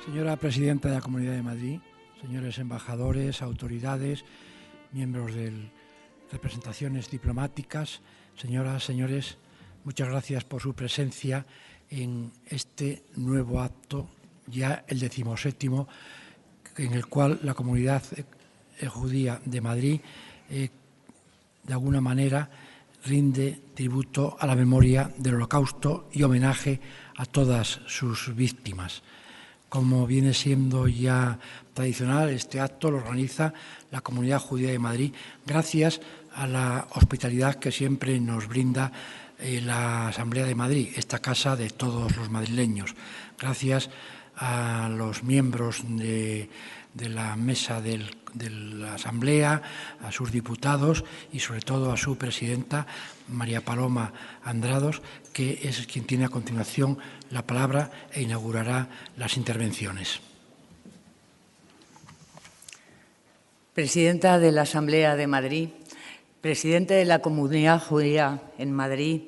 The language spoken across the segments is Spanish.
Señora Presidenta de la Comunidad de Madrid, señores embajadores, autoridades, miembros de representaciones diplomáticas, señoras, señores, muchas gracias por su presencia en este nuevo acto, ya el 17º, en el cual la Comunidad Judía de Madrid, de alguna manera, rinde tributo a la memoria del Holocausto y homenaje a todas sus víctimas. Como viene siendo ya tradicional, este acto lo organiza la Comunidad Judía de Madrid gracias a la hospitalidad que siempre nos brinda la Asamblea de Madrid, esta casa de todos los madrileños. Gracias a los miembros de la mesa de la Asamblea, a sus diputados y sobre todo a su presidenta, María Paloma Andrados, que es quien tiene a continuación la palabra e inaugurará las intervenciones. Presidenta de la Asamblea de Madrid, presidente de la Comunidad Judía en Madrid,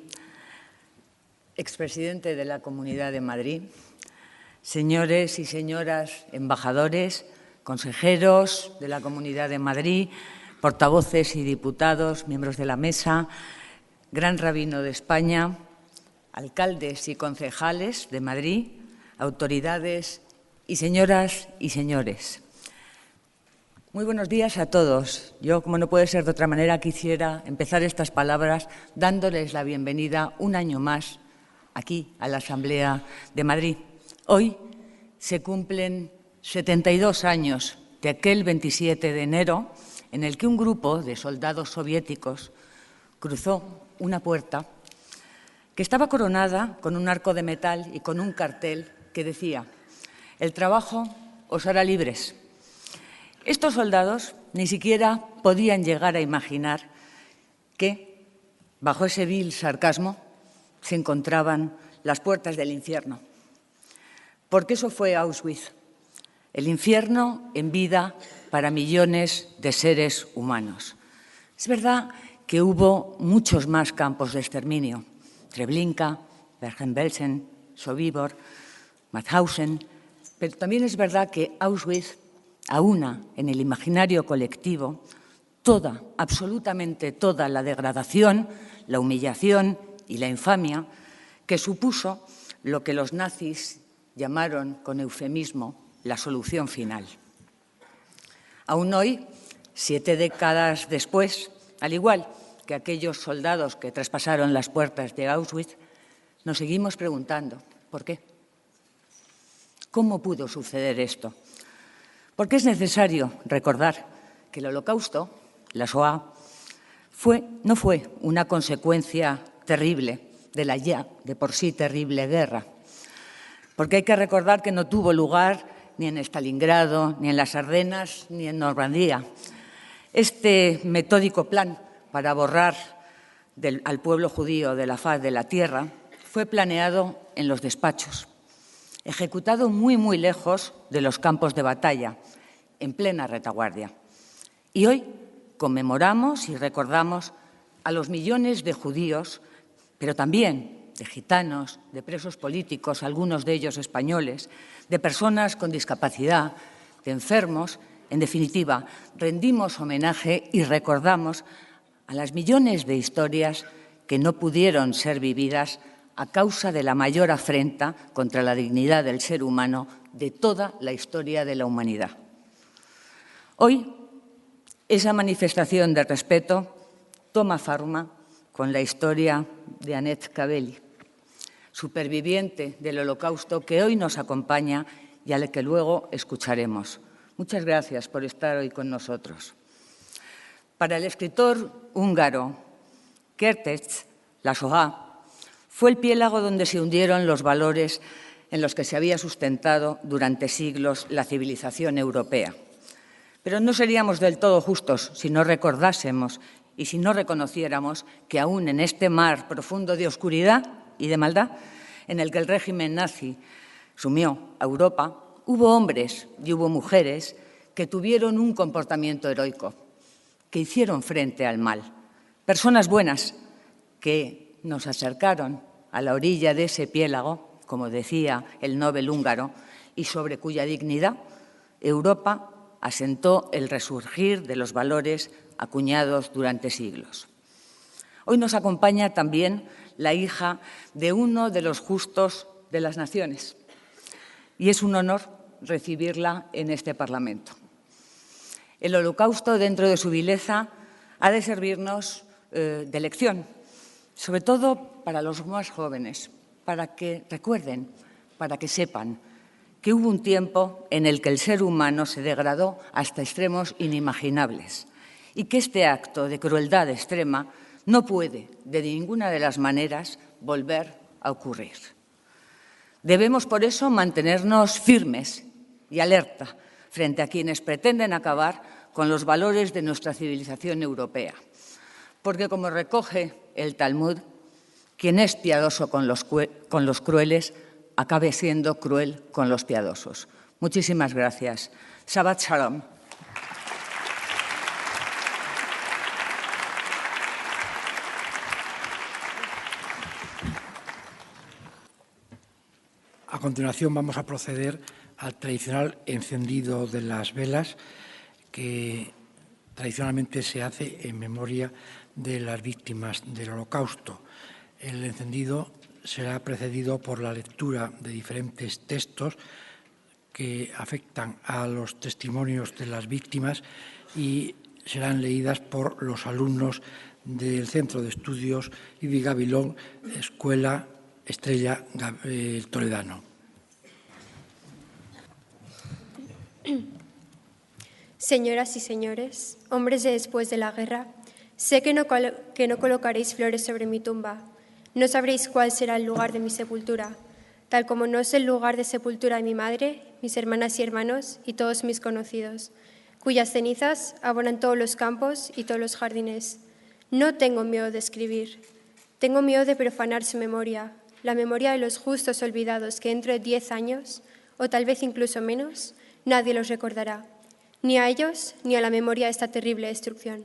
expresidente de la Comunidad de Madrid, señores y señoras embajadores, consejeros de la Comunidad de Madrid, portavoces y diputados, miembros de la mesa, gran rabino de España, alcaldes y concejales de Madrid, autoridades y señoras y señores. Muy buenos días a todos. Yo, como no puede ser de otra manera, quisiera empezar estas palabras dándoles la bienvenida un año más aquí a la Asamblea de Madrid. Hoy se cumplen 72 años de aquel 27 de enero en el que un grupo de soldados soviéticos cruzó una puerta que estaba coronada con un arco de metal y con un cartel que decía: «El trabajo os hará libres». Estos soldados ni siquiera podían llegar a imaginar que, bajo ese vil sarcasmo, se encontraban las puertas del infierno. Porque eso fue Auschwitz, el infierno en vida para millones de seres humanos. Es verdad que hubo muchos más campos de exterminio: Treblinka, Bergen-Belsen, Sobibor, Mauthausen, pero también es verdad que Auschwitz aúna en el imaginario colectivo toda, absolutamente toda la degradación, la humillación y la infamia que supuso lo que los nazis llamaron con eufemismo la solución final. Aún hoy, 7 décadas después, al igual que aquellos soldados que traspasaron las puertas de Auschwitz, nos seguimos preguntando ¿por qué? ¿Cómo pudo suceder esto? Porque es necesario recordar que el Holocausto, la Shoah, no fue una consecuencia terrible de la ya de por sí terrible guerra. Porque hay que recordar que no tuvo lugar ni en Stalingrado, ni en las Ardenas, ni en Normandía. Este metódico plan para borrar al pueblo judío de la faz de la tierra fue planeado en los despachos, ejecutado muy, muy lejos de los campos de batalla, en plena retaguardia. Y hoy conmemoramos y recordamos a los millones de judíos, pero también de gitanos, de presos políticos, algunos de ellos españoles, de personas con discapacidad, de enfermos. En definitiva, rendimos homenaje y recordamos a las millones de historias que no pudieron ser vividas a causa de la mayor afrenta contra la dignidad del ser humano de toda la historia de la humanidad. Hoy, esa manifestación de respeto toma forma con la historia de Annette Cavelli, superviviente del Holocausto que hoy nos acompaña y a la que luego escucharemos. Muchas gracias por estar hoy con nosotros. Para el escritor húngaro Kertész, la Shoah fue el piélago donde se hundieron los valores en los que se había sustentado durante siglos la civilización europea. Pero no seríamos del todo justos si no recordásemos y si no reconociéramos que aún en este mar profundo de oscuridad y de maldad en el que el régimen nazi sumió a Europa, hubo hombres y hubo mujeres que tuvieron un comportamiento heroico, que hicieron frente al mal. Personas buenas que nos acercaron a la orilla de ese piélago, como decía el Nobel húngaro, y sobre cuya dignidad Europa asentó el resurgir de los valores acuñados durante siglos. Hoy nos acompaña también la hija de uno de los justos de las naciones y es un honor recibirla en este Parlamento. El Holocausto, dentro de su vileza, ha de servirnos de lección, sobre todo para los más jóvenes, para que recuerden, para que sepan que hubo un tiempo en el que el ser humano se degradó hasta extremos inimaginables y que este acto de crueldad extrema no puede, de ninguna de las maneras, volver a ocurrir. Debemos, por eso, mantenernos firmes y alerta frente a quienes pretenden acabar con los valores de nuestra civilización europea. Porque, como recoge el Talmud, quien es piadoso con los crueles acabe siendo cruel con los piadosos. Muchísimas gracias. Shabbat Shalom. A continuación vamos a proceder al tradicional encendido de las velas que tradicionalmente se hace en memoria de las víctimas del Holocausto. El encendido será precedido por la lectura de diferentes textos que afectan a los testimonios de las víctimas y serán leídas por los alumnos del Centro de Estudios Ibi Gabilón, Escuela Estrella Toledano. Señoras y señores, hombres de después de la guerra, sé que no colocaréis flores sobre mi tumba. No sabréis cuál será el lugar de mi sepultura, tal como no es el lugar de sepultura de mi madre, mis hermanas y hermanos y todos mis conocidos, cuyas cenizas abonan todos los campos y todos los jardines. No tengo miedo de escribir, tengo miedo de profanar su memoria, la memoria de los justos olvidados que dentro de 10 años, o tal vez incluso menos, nadie los recordará, ni a ellos ni a la memoria de esta terrible destrucción.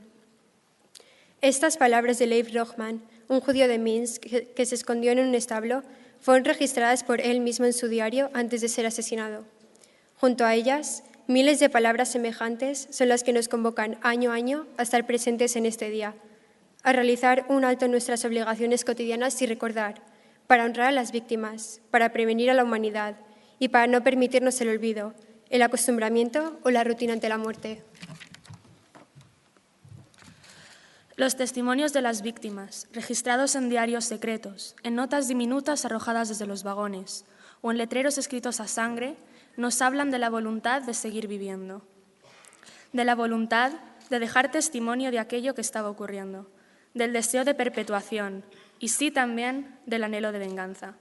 Estas palabras de Leib Rochman, un judío de Minsk que se escondió en un establo, fueron registradas por él mismo en su diario antes de ser asesinado. Junto a ellas, miles de palabras semejantes son las que nos convocan año a año a estar presentes en este día, a realizar un alto en nuestras obligaciones cotidianas y recordar, para honrar a las víctimas, para prevenir a la humanidad y para no permitirnos el olvido, el acostumbramiento o la rutina ante la muerte. Los testimonios de las víctimas, registrados en diarios secretos, en notas diminutas arrojadas desde los vagones o en letreros escritos a sangre, nos hablan de la voluntad de seguir viviendo, de la voluntad de dejar testimonio de aquello que estaba ocurriendo, del deseo de perpetuación y sí también del anhelo de venganza.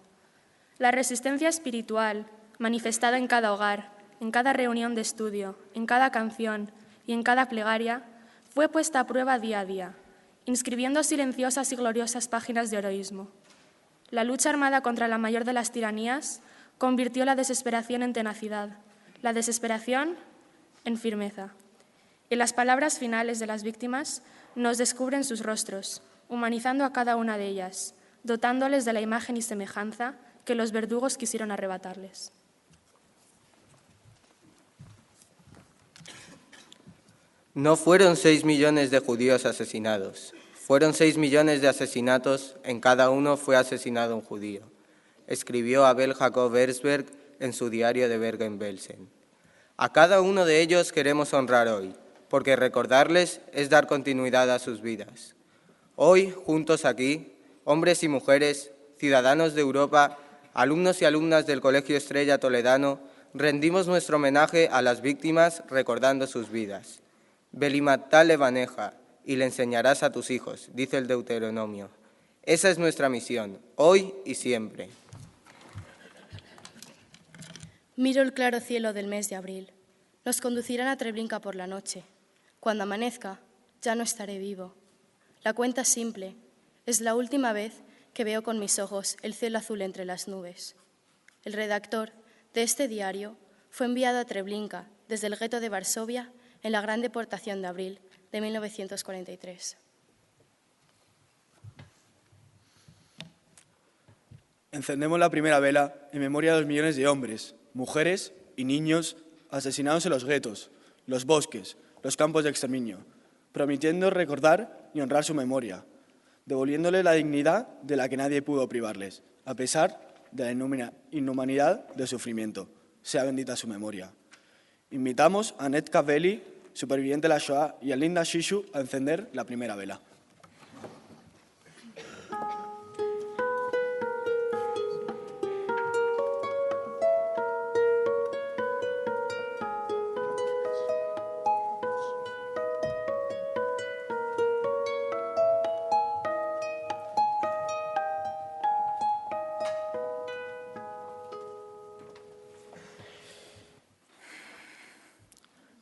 La resistencia espiritual, manifestada en cada hogar, en cada reunión de estudio, en cada canción y en cada plegaria, fue puesta a prueba día a día, inscribiendo silenciosas y gloriosas páginas de heroísmo. La lucha armada contra la mayor de las tiranías convirtió la desesperación en tenacidad, la desesperación en firmeza. Y las palabras finales de las víctimas nos descubren sus rostros, humanizando a cada una de ellas, dotándoles de la imagen y semejanza que los verdugos quisieron arrebatarles. No fueron 6 millones de judíos asesinados, fueron 6 millones de asesinatos, en cada uno fue asesinado un judío, escribió Abel Jacob Herzberg en su diario de Bergen-Belsen. A cada uno de ellos queremos honrar hoy, porque recordarles es dar continuidad a sus vidas. Hoy, juntos aquí, hombres y mujeres, ciudadanos de Europa, alumnos y alumnas del Colegio Estrella Toledano, rendimos nuestro homenaje a las víctimas recordando sus vidas. Belimatá levaneja, y le enseñarás a tus hijos, dice el Deuteronomio. Esa es nuestra misión, hoy y siempre. Miro el claro cielo del mes de abril. Nos conducirán a Treblinka por la noche. Cuando amanezca, ya no estaré vivo. La cuenta es simple. Es la última vez que veo con mis ojos el cielo azul entre las nubes. El redactor de este diario fue enviado a Treblinka desde el gueto de Varsovia en la gran deportación de abril de 1943. Encendemos la primera vela en memoria de los millones de hombres, mujeres y niños asesinados en los guetos, los bosques, los campos de exterminio, prometiendo recordar y honrar su memoria, devolviéndole la dignidad de la que nadie pudo privarles, a pesar de la inhumanidad del sufrimiento. Sea bendita su memoria. Invitamos a Annette Kavelli, superviviente de la Shoah, y a Linda Shishu a encender la primera vela.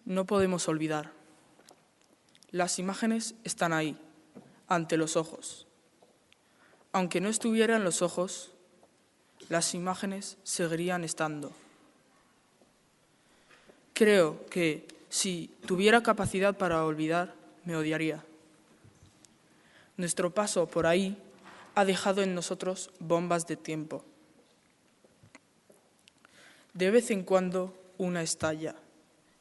No podemos olvidar. Las imágenes están ahí, ante los ojos. Aunque no estuvieran los ojos, las imágenes seguirían estando. Creo que si tuviera capacidad para olvidar, me odiaría. Nuestro paso por ahí ha dejado en nosotros bombas de tiempo. De vez en cuando una estalla.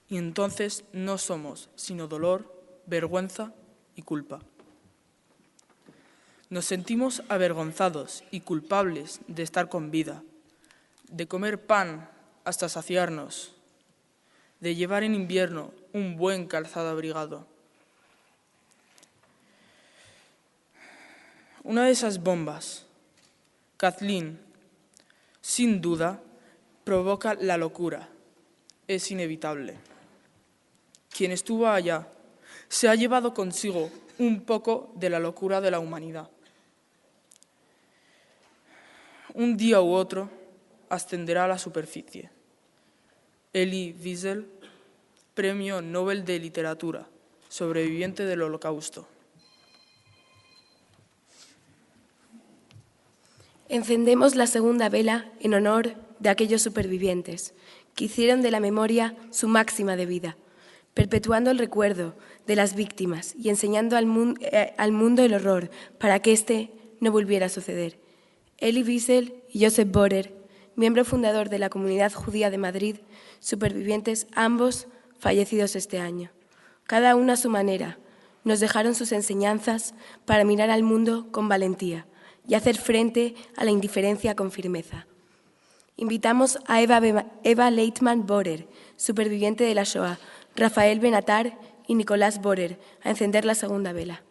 Y entonces no somos sino dolor, vergüenza y culpa. Nos sentimos avergonzados y culpables de estar con vida, de comer pan hasta saciarnos, de llevar en invierno un buen calzado abrigado. Una de esas bombas, Kathleen, sin duda, provoca la locura. Es inevitable. Quien estuvo allá se ha llevado consigo un poco de la locura de la humanidad. Un día u otro ascenderá a la superficie. Elie Wiesel, Premio Nobel de Literatura, sobreviviente del Holocausto. Encendemos la segunda vela en honor de aquellos supervivientes que hicieron de la memoria su máxima de vida, perpetuando el recuerdo de las víctimas y enseñando al mundo el horror para que éste no volviera a suceder. Elie Wiesel y Joseph Borer, miembro fundador de la Comunidad Judía de Madrid, supervivientes ambos fallecidos este año. Cada uno a su manera, nos dejaron sus enseñanzas para mirar al mundo con valentía y hacer frente a la indiferencia con firmeza. Invitamos a Eva Leitman Borer, superviviente de la Shoah, Rafael Benatar y Nicolás Borer, a encender la segunda vela.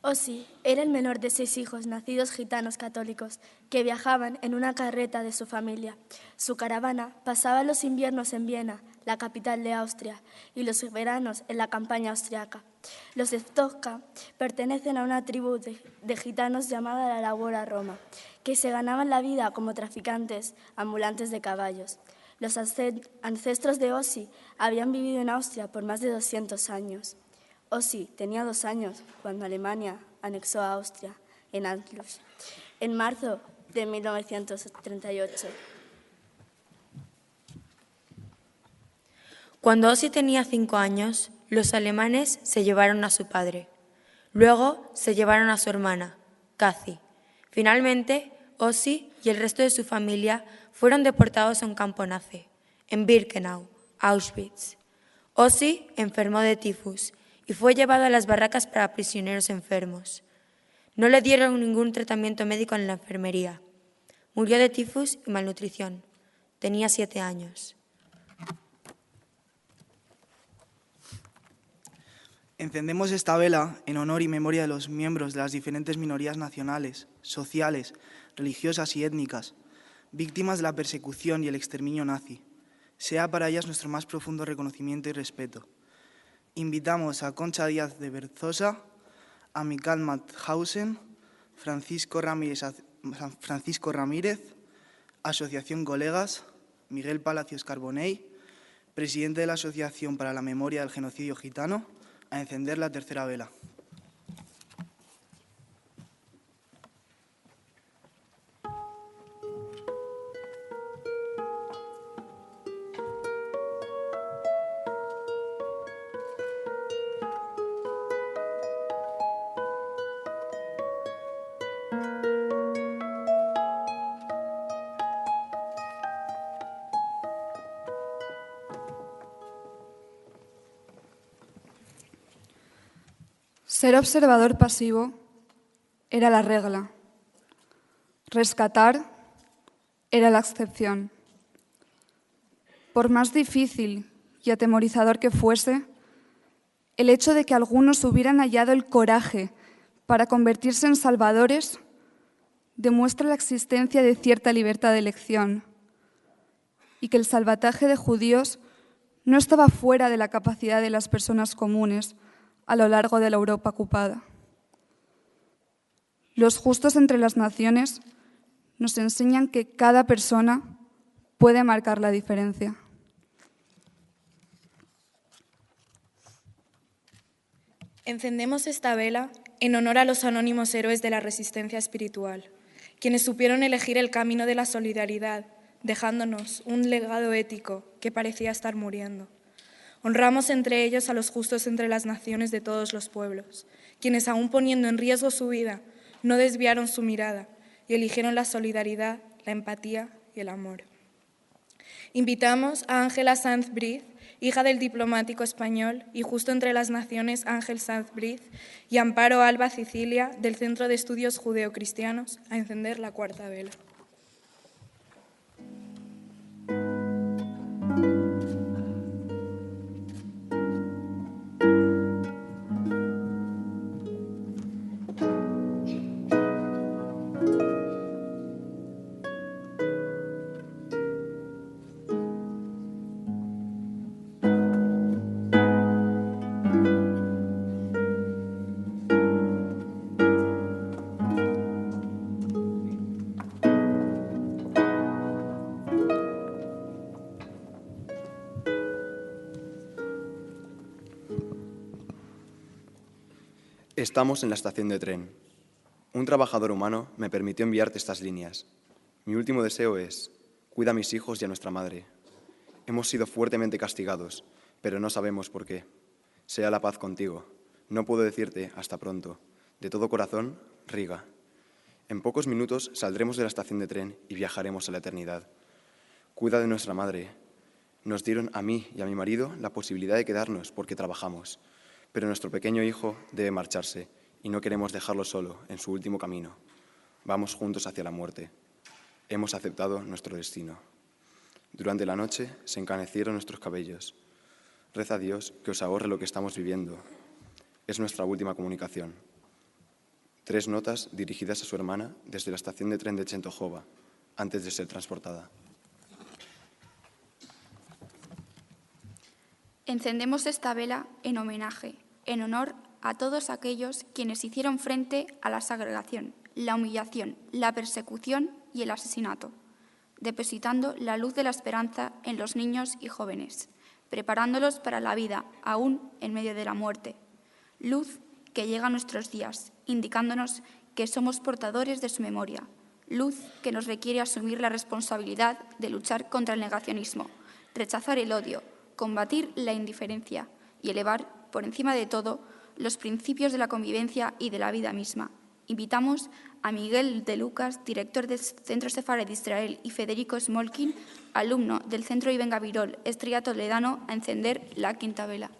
Ossi era el menor de 6 hijos nacidos gitanos católicos que viajaban en una carreta de su familia. Su caravana pasaba los inviernos en Viena, la capital de Austria, y los veranos en la campaña austriaca. Los Zeptoka pertenecen a una tribu de gitanos llamada la Labora Roma, que se ganaban la vida como traficantes ambulantes de caballos. Los ancestros de Ossi habían vivido en Austria por más de 200 años. Ossi tenía 2 años cuando Alemania anexó a Austria en Antlus, en marzo de 1938. Cuando Ossi tenía 5 años, los alemanes se llevaron a su padre. Luego se llevaron a su hermana, Kathy. Finalmente, Ossi y el resto de su familia fueron deportados a un campo nazi, en Birkenau, Auschwitz. Ossi enfermó de tifus y fue llevado a las barracas para prisioneros enfermos. No le dieron ningún tratamiento médico en la enfermería. Murió de tifus y malnutrición. Tenía 7 años. Encendemos esta vela en honor y memoria de los miembros de las diferentes minorías nacionales, sociales, religiosas y étnicas, víctimas de la persecución y el exterminio nazi. Sea para ellas nuestro más profundo reconocimiento y respeto. Invitamos a Concha Díaz de Berzosa, a Michael Mauthausen, Francisco Ramírez, Asociación Colegas, Miguel Palacios Carbonell, presidente de la Asociación para la Memoria del Genocidio Gitano, a encender la tercera vela. Ser observador pasivo era la regla. Rescatar era la excepción. Por más difícil y atemorizador que fuese, el hecho de que algunos hubieran hallado el coraje para convertirse en salvadores demuestra la existencia de cierta libertad de elección y que el salvataje de judíos no estaba fuera de la capacidad de las personas comunes a lo largo de la Europa ocupada. Los justos entre las naciones nos enseñan que cada persona puede marcar la diferencia. Encendemos esta vela en honor a los anónimos héroes de la resistencia espiritual, quienes supieron elegir el camino de la solidaridad, dejándonos un legado ético que parecía estar muriendo. Honramos entre ellos a los justos entre las naciones de todos los pueblos, quienes aún poniendo en riesgo su vida, no desviaron su mirada y eligieron la solidaridad, la empatía y el amor. Invitamos a Ángela Sanz Briz, hija del diplomático español y justo entre las naciones Ángel Sanz Briz, y Amparo Alba Cicilia, del Centro de Estudios Judeocristianos, a encender la cuarta vela. Estamos en la estación de tren. Un trabajador humano me permitió enviarte estas líneas. Mi último deseo es: cuida a mis hijos y a nuestra madre. Hemos sido fuertemente castigados, pero no sabemos por qué. Sea la paz contigo. No puedo decirte hasta pronto. De todo corazón, Riga. En pocos minutos saldremos de la estación de tren y viajaremos a la eternidad. Cuida de nuestra madre. Nos dieron a mí y a mi marido la posibilidad de quedarnos porque trabajamos. Pero nuestro pequeño hijo debe marcharse y no queremos dejarlo solo en su último camino. Vamos juntos hacia la muerte. Hemos aceptado nuestro destino. Durante la noche se encanecieron nuestros cabellos. Reza a Dios que os ahorre lo que estamos viviendo. Es nuestra última comunicación. 3 notas dirigidas a su hermana desde la estación de tren de Chentojova, antes de ser transportada. Encendemos esta vela en homenaje, en honor a todos aquellos quienes hicieron frente a la segregación, la humillación, la persecución y el asesinato, depositando la luz de la esperanza en los niños y jóvenes, preparándolos para la vida, aún en medio de la muerte. Luz que llega a nuestros días, indicándonos que somos portadores de su memoria. Luz que nos requiere asumir la responsabilidad de luchar contra el negacionismo, rechazar el odio, combatir la indiferencia y elevar, por encima de todo, los principios de la convivencia y de la vida misma. Invitamos a Miguel de Lucas, director del Centro Sefarad de Israel, y Federico Smolkin, alumno del Centro Ibn Gabirol, Estrella Toledano, a encender la quinta vela.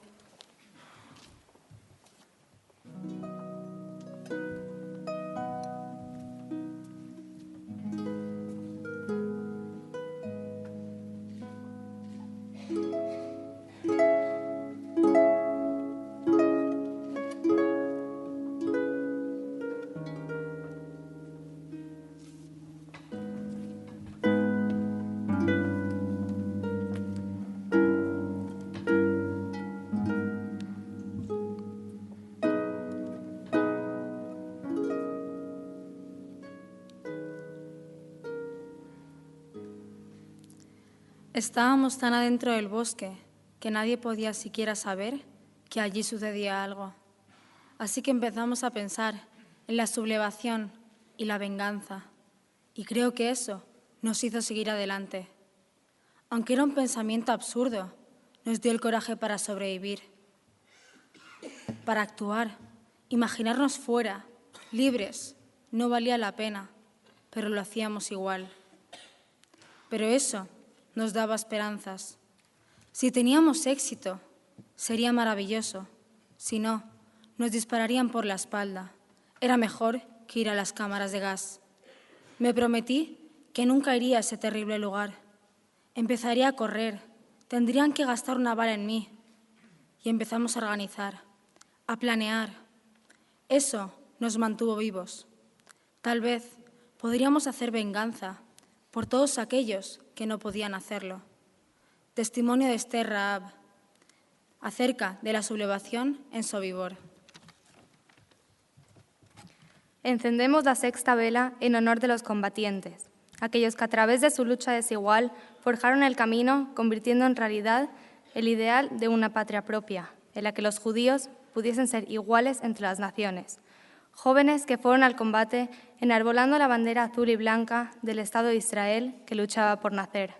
Estábamos tan adentro del bosque que nadie podía siquiera saber que allí sucedía algo. Así que empezamos a pensar en la sublevación y la venganza. Y creo que eso nos hizo seguir adelante. Aunque era un pensamiento absurdo, nos dio el coraje para sobrevivir, para actuar, imaginarnos fuera, libres. No valía la pena, pero lo hacíamos igual. Pero eso nos daba esperanzas. Si teníamos éxito, sería maravilloso. Si no, nos dispararían por la espalda. Era mejor que ir a las cámaras de gas. Me prometí que nunca iría a ese terrible lugar. Empezaría a correr. Tendrían que gastar una bala en mí. Y empezamos a organizar, a planear. Eso nos mantuvo vivos. Tal vez podríamos hacer venganza por todos aquellos que no podían hacerlo. Testimonio de Esther Rahab acerca de la sublevación en Sobibor. Encendemos la sexta vela en honor de los combatientes, aquellos que a través de su lucha desigual forjaron el camino, convirtiendo en realidad el ideal de una patria propia, en la que los judíos pudiesen ser iguales entre las naciones. Jóvenes que fueron al combate enarbolando la bandera azul y blanca del Estado de Israel que luchaba por nacer.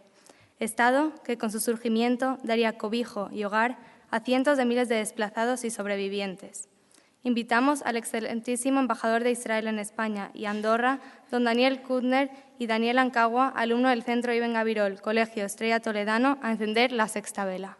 Estado que con su surgimiento daría cobijo y hogar a cientos de miles de desplazados y sobrevivientes. Invitamos al excelentísimo embajador de Israel en España y Andorra, don Daniel Kudner y Daniel Ancagua, alumno del Centro Ibn Gabirol, Colegio Estrella Toledano, a encender la sexta vela.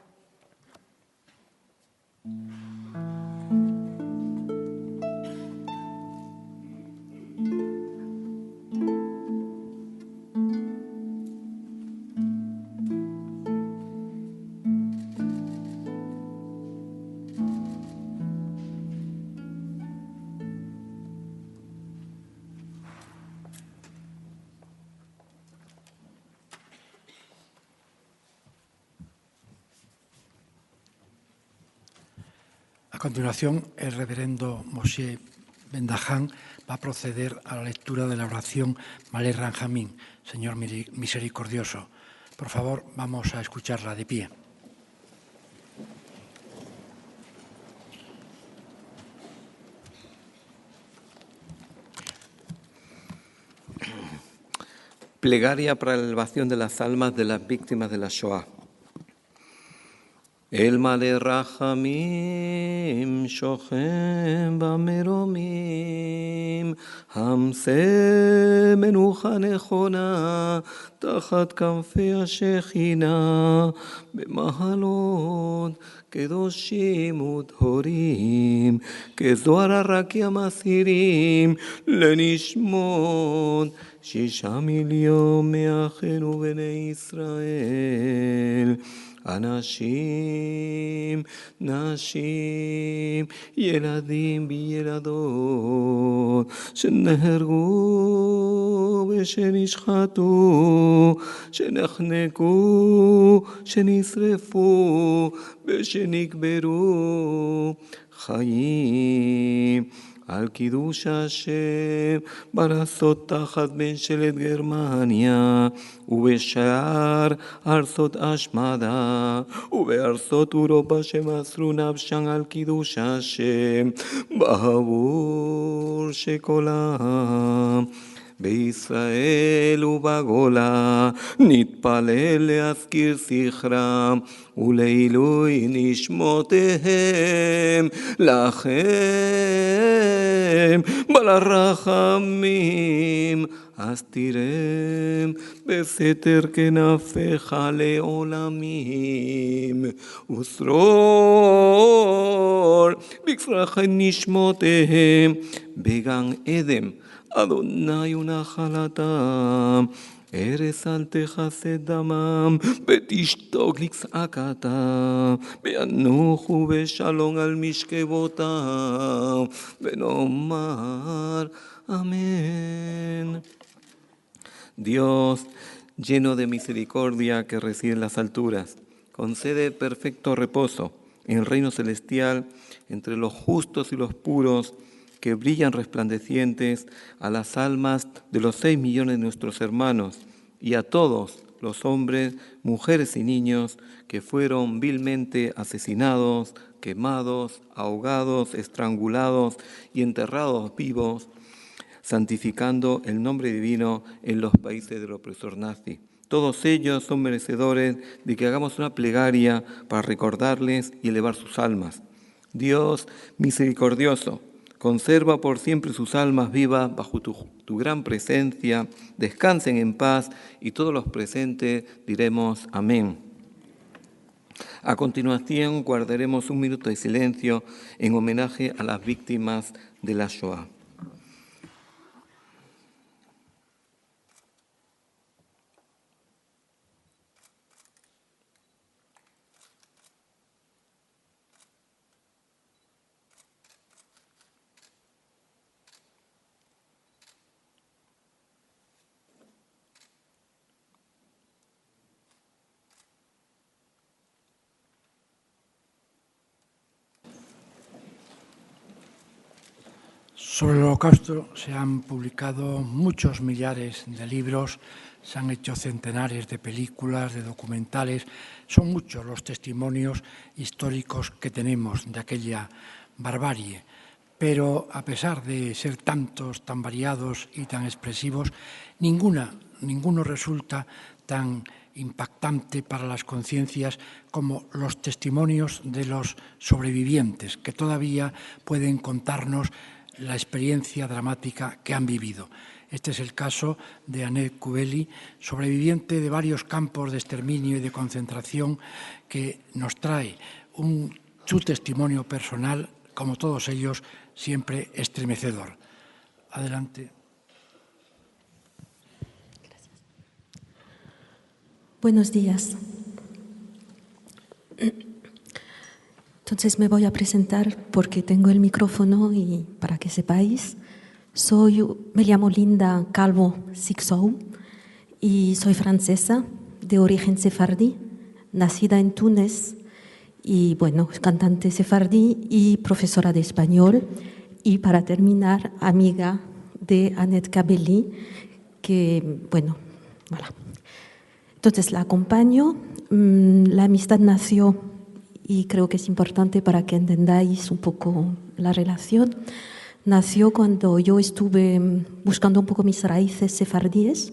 A continuación, el reverendo Moshe Bendahan va a proceder a la lectura de la oración Malé Ranjamín, Señor misericordioso. Por favor, vamos a escucharla de pie. Plegaria para la elevación de las almas de las víctimas de la Shoah. El Malé Rachamim Shochem Bameromim Hamse Menucha Nechona Tachat Kanfei HaShechina B'Mahalot Kedoshim Udhorim Kezohar HaRakia Masirim Lenishmot 6 מיליון מאחינו בני ישראל אנשים, נשים, ילדים וילדות שנהרגו ושנשחטו, שנחנקו, שנשרפו ושנקברו חיים על קידוש השם בארצות תחת ממשלת גרמניה ובשאר ארצות השמדה ובארצות אירופה שמסרו נפשם על קידוש השם בעבור שכל העם בישראל ובגולה נתפלל להזכיר זכרם ולעילוי נשמותיהם לכם ברחמים אז תירם בסתר כנפיך לעולמים ושרור בגפרך נשמותיהם בגן עדן אדוני ונחלתם ארץ אל תכסה דמם ותשתוק לצעקתם וינוחו בשלום על משכבותם ונאמר amén. Dios, lleno de misericordia que reside en las alturas, concede perfecto reposo en el reino celestial entre los justos y los puros que brillan resplandecientes a las almas de los 6 millones de nuestros hermanos y a todos los hombres, mujeres y niños que fueron vilmente asesinados, quemados, ahogados, estrangulados y enterrados vivos, santificando el nombre divino en los países del opresor nazi. Todos ellos son merecedores de que hagamos una plegaria para recordarles y elevar sus almas. Dios misericordioso, conserva por siempre sus almas vivas bajo tu gran presencia, descansen en paz y todos los presentes diremos amén. A continuación guardaremos un minuto de silencio en homenaje a las víctimas de la Shoah. Sobre el Holocausto se han publicado muchos millares de libros, se han hecho centenares de películas, de documentales. Son muchos los testimonios históricos que tenemos de aquella barbarie. Pero a pesar de ser tantos, tan variados y tan expresivos, ninguno resulta tan impactante para las conciencias como los testimonios de los sobrevivientes, que todavía pueden contarnos la experiencia dramática que han vivido. Este es el caso de Annette Kubeli, sobreviviente de varios campos de exterminio y de concentración, que nos trae su testimonio personal, como todos ellos, siempre estremecedor. Adelante. Gracias. Buenos días. Entonces me voy a presentar porque tengo el micrófono y para que sepáis, me llamo Linda Calvo Sixou y soy francesa de origen sefardí, nacida en Túnez y bueno, cantante sefardí y profesora de español y para terminar, amiga de Annette Kubeli, que bueno, voilà. Entonces la acompaño, la amistad nació y creo que es importante para que entendáis un poco la relación. Nació cuando yo estuve buscando un poco mis raíces sefardíes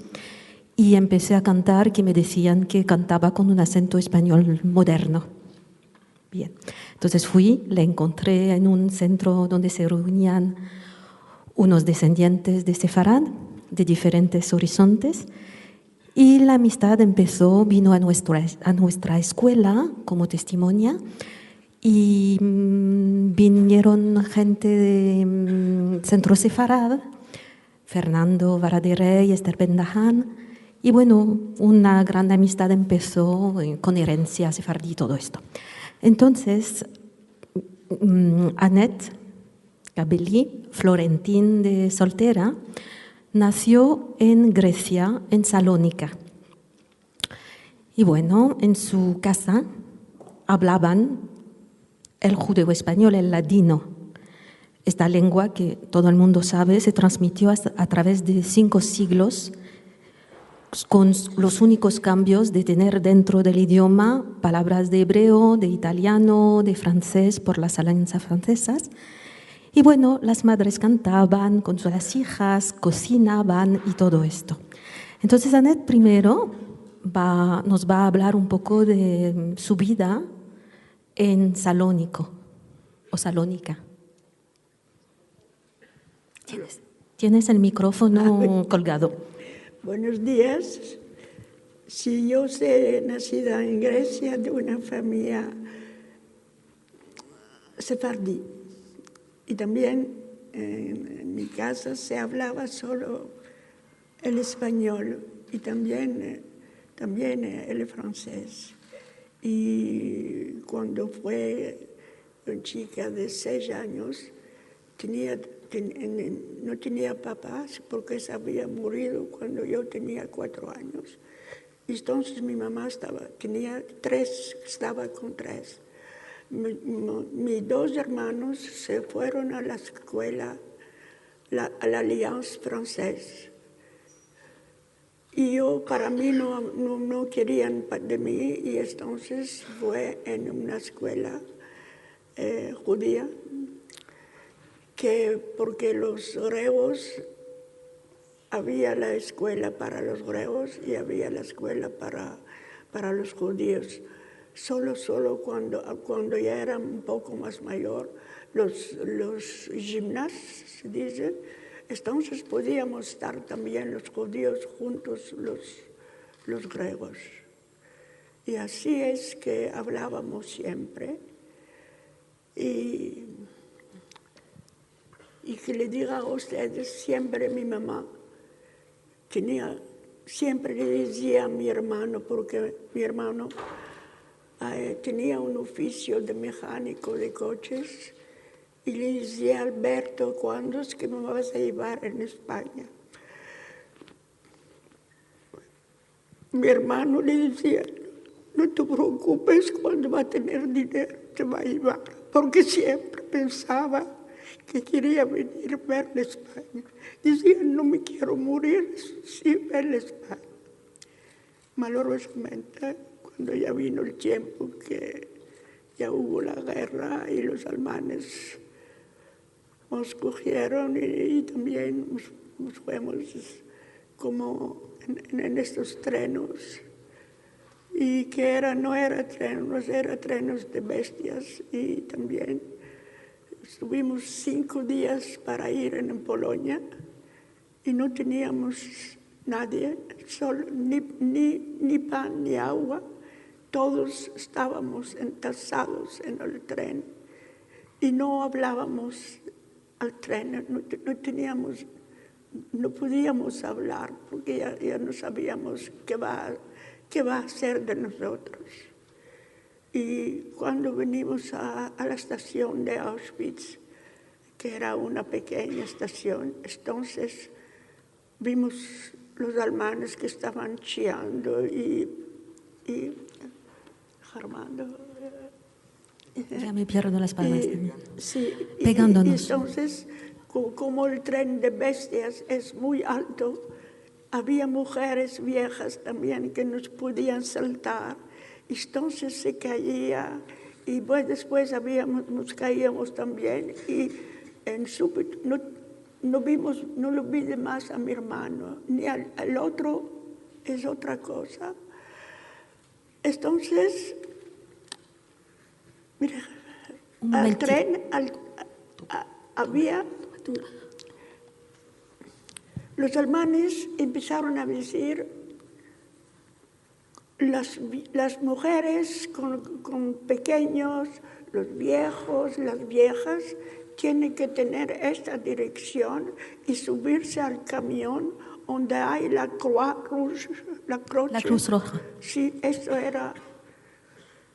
y empecé a cantar, que me decían que cantaba con un acento español moderno. Bien, entonces la encontré en un centro donde se reunían unos descendientes de sefarad, de diferentes horizontes, y la amistad vino a nuestra escuela como testimonia y vinieron gente de Centro Sefarad, Fernando Varaderey, Esther Bendahan, y bueno, una gran amistad empezó con herencia sefardí y todo esto. Entonces, Annette Kubeli, florentín de soltera, nació en Grecia, en Salónica. Y bueno, en su casa hablaban el judeo-español, el ladino. Esta lengua que todo el mundo sabe se transmitió a través de 5 siglos con los únicos cambios de tener dentro del idioma palabras de hebreo, de italiano, de francés por las alianzas francesas. Y bueno, las madres cantaban con sus hijas, cocinaban y todo esto. Entonces Annette primero nos va a hablar un poco de su vida en Salónica. Tienes el micrófono colgado. Buenos días. Sí, yo soy nacida en Grecia de una familia sefardí. Y también en mi casa se hablaba solo el español y también el francés. Y cuando fue una chica de 6 años, no tenía papás porque se había morido cuando yo tenía 4 años. Y entonces mi mamá estaba con 3. Mis 2 hermanos se fueron a la escuela, a la Alliance Française. Y yo, para mí, no querían de mí, y entonces fue en una escuela judía, porque los griegos, había la escuela para los griegos y había la escuela para los judíos. Solo cuando ya era un poco más mayor, los gimnasios, se dice, entonces podíamos estar también los judíos juntos, los griegos. Y así es que hablábamos siempre. Y que le diga a ustedes, siempre mi mamá siempre le decía a mi hermano, porque mi hermano tenía un oficio de mecánico de coches, y le decía, Alberto, ¿cuándo es que me vas a llevar en España? Mi hermano le decía, no te preocupes, cuando va a tener dinero te va a llevar, porque siempre pensaba que quería venir a ver la España. Decía, no me quiero morir sin ver la España. Malorosamente, cuando ya vino el tiempo que ya hubo la guerra y los alemanes nos cogieron, y también nos fuimos como en estos trenes, y que no era trenes de bestias, y también estuvimos 5 días para ir en Polonia y no teníamos nadie, ni pan ni agua. Todos estábamos entasados en el tren y no hablábamos al tren, no podíamos hablar porque ya no sabíamos qué va a ser de nosotros. Y cuando venimos a la estación de Auschwitz, que era una pequeña estación, entonces vimos los alemanes que estaban chillando y armando. Ya me pierdo las palabras. Sí, pegándonos. Y entonces, como el tren de bestias es muy alto, había mujeres viejas también que nos podían saltar. Entonces se caía, y después nos caíamos también, y no lo vi de más a mi hermano, ni al otro, es otra cosa. Entonces, mira, al tren había... Los alemanes empezaron a decir, las mujeres con pequeños, los viejos, las viejas, tienen que tener esta dirección y subirse al camión donde hay la Cruz Roja. Sí, eso era.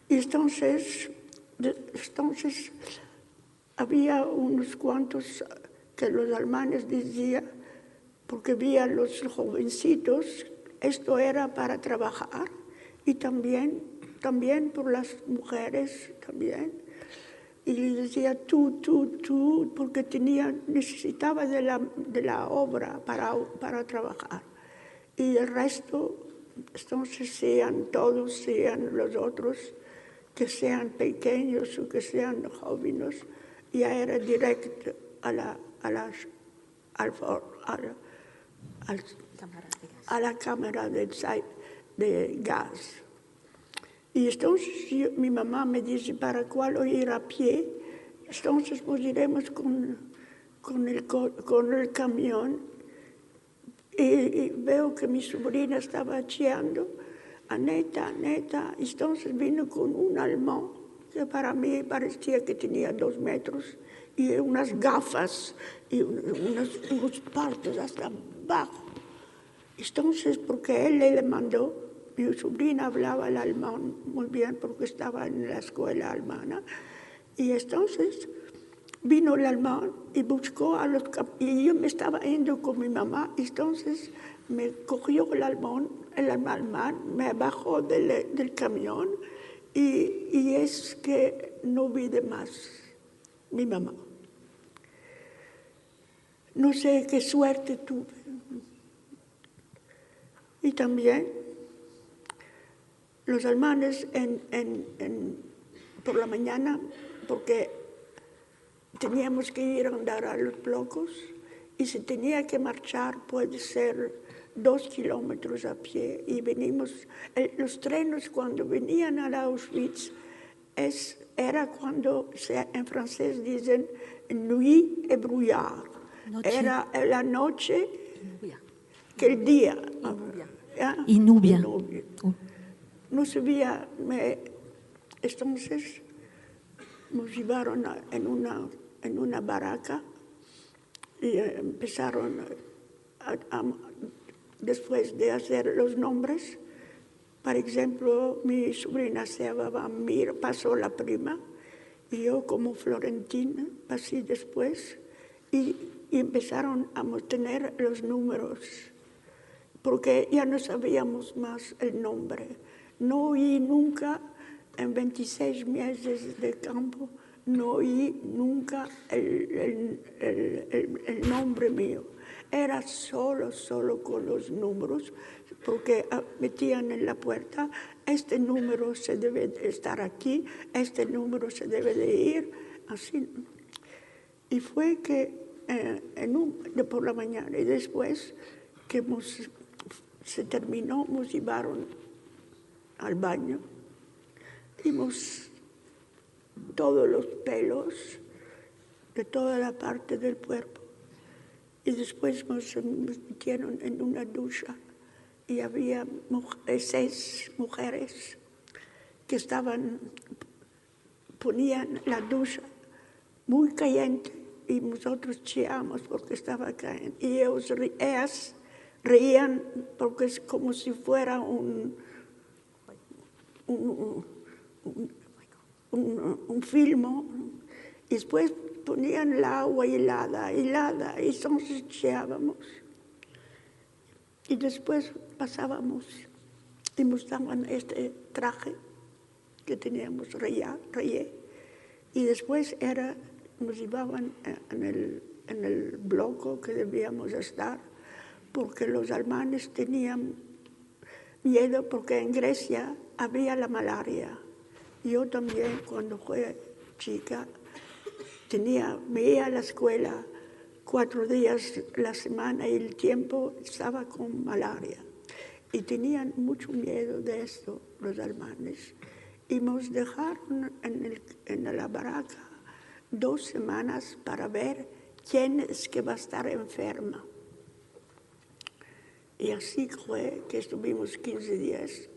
Y entonces había unos cuantos que los alemanes decían, porque veían los jovencitos, esto era para trabajar, y también por las mujeres también. Y le decía tú, porque necesitaba de la obra para trabajar. Y el resto, entonces sean los otros, que sean pequeños o que sean jóvenes, ya era directo a la cámara de gas. Y entonces mi mamá me dice, ¿para cuál ir a pie? Entonces pues iremos con el camión. Y veo que mi sobrina estaba chillando, Aneta. Entonces vino con un alemán, que para mí parecía que tenía 2 metros, y unas gafas, y unos partos hasta abajo. Entonces, porque él le mandó, mi sobrina hablaba el alemán muy bien porque estaba en la escuela alemana, y entonces vino el alemán y buscó y yo me estaba yendo con mi mamá, entonces me cogió el alemán, me bajó del camión, y es que no vi de más mi mamá. No sé qué suerte tuve. Y también los alemanes por la mañana, porque teníamos que ir a andar a los blocos y se tenía que marchar, puede ser 2 kilómetros a pie. Y venimos, los trenes cuando venían a Auschwitz, era cuando en francés dicen nuit et brouillard. Era la noche que el día. Y Nubia. No sabía, entonces nos llevaron en una baraca y empezaron después de hacer los nombres. Por ejemplo, mi sobrina se llamaba Mir, pasó la prima, y yo como Florentina pasé después, y empezaron a tener los números, porque ya no sabíamos más el nombre. No oí nunca, en 26 meses de campo, no oí nunca el nombre mío. Era solo con los números, porque metían en la puerta, este número se debe de estar aquí, este número se debe de ir, así. Y fue que por la mañana, y después que se terminó, nos llevaron al baño, dimos todos los pelos de toda la parte del cuerpo, y después nos metieron en una ducha, y había 6 mujeres que ponían la ducha muy caliente, y nosotros chillamos porque estaba caliente, y ellas reían porque es como si fuera un filmo, y después ponían el agua helada, y entonces chillábamos. Y después pasábamos y nos daban este traje que teníamos rayé, y después nos llevaban en el bloque que debíamos estar, porque los alemanes tenían miedo, porque en Grecia había la malaria. Yo también, cuando fui chica, me iba a la escuela 4 días la semana, y el tiempo estaba con malaria. Y tenían mucho miedo de esto los alemanes. Y nos dejaron en la baraca 2 semanas para ver quién es que va a estar enferma. Y así fue que estuvimos 15 días.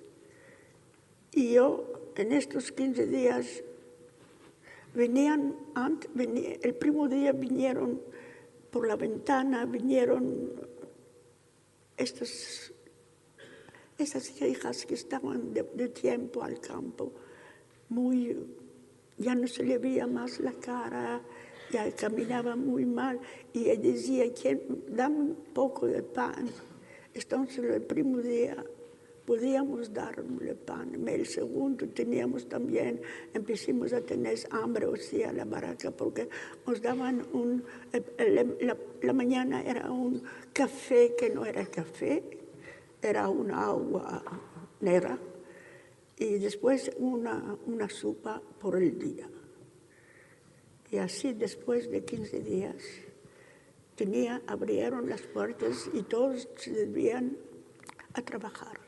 Y yo, en estos 15 días, el primer día vinieron por la ventana, vinieron esas hijas que estaban de tiempo al campo, ya no se le veía más la cara, ya caminaba muy mal, y él decía, dame un poco de pan. Entonces el primer día podíamos darle pan, el segundo empezamos a tener hambre, o sea, la baraca, porque nos daban la mañana era un café que no era café, era una agua negra, y después una sopa por el día. Y así después de 15 días abrieron las puertas y todos se debían a trabajar.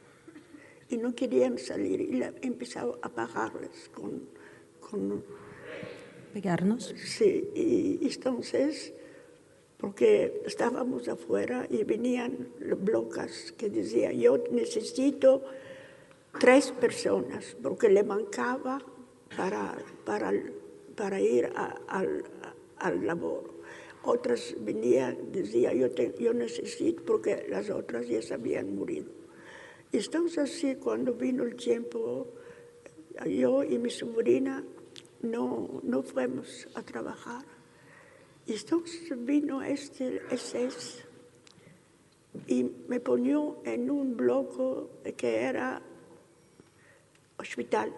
Y no querían salir, y empezaba a pagarles con ¿Pegarnos? Sí, y entonces, porque estábamos afuera y venían los bloques que decían, yo necesito 3 personas, porque le mancaba para ir al labor. Otras venían, decían, yo necesito, porque las otras ya se habían morido. Y entonces así, cuando vino el tiempo, yo y mi sobrina no fuimos a trabajar. Y entonces vino este SS y me ponió en un bloque que era hospital.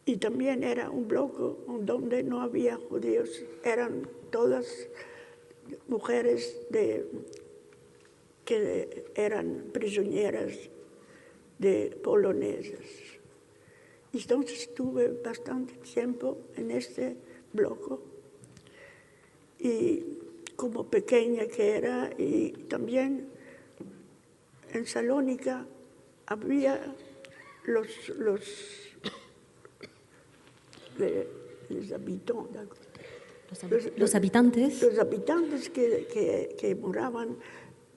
Y también era un bloque donde no había judíos, eran todas mujeres que eran prisioneras de polonesas. Entonces estuve bastante tiempo en este bloque y como pequeña que era, y también en Salónica había los habitantes que moraban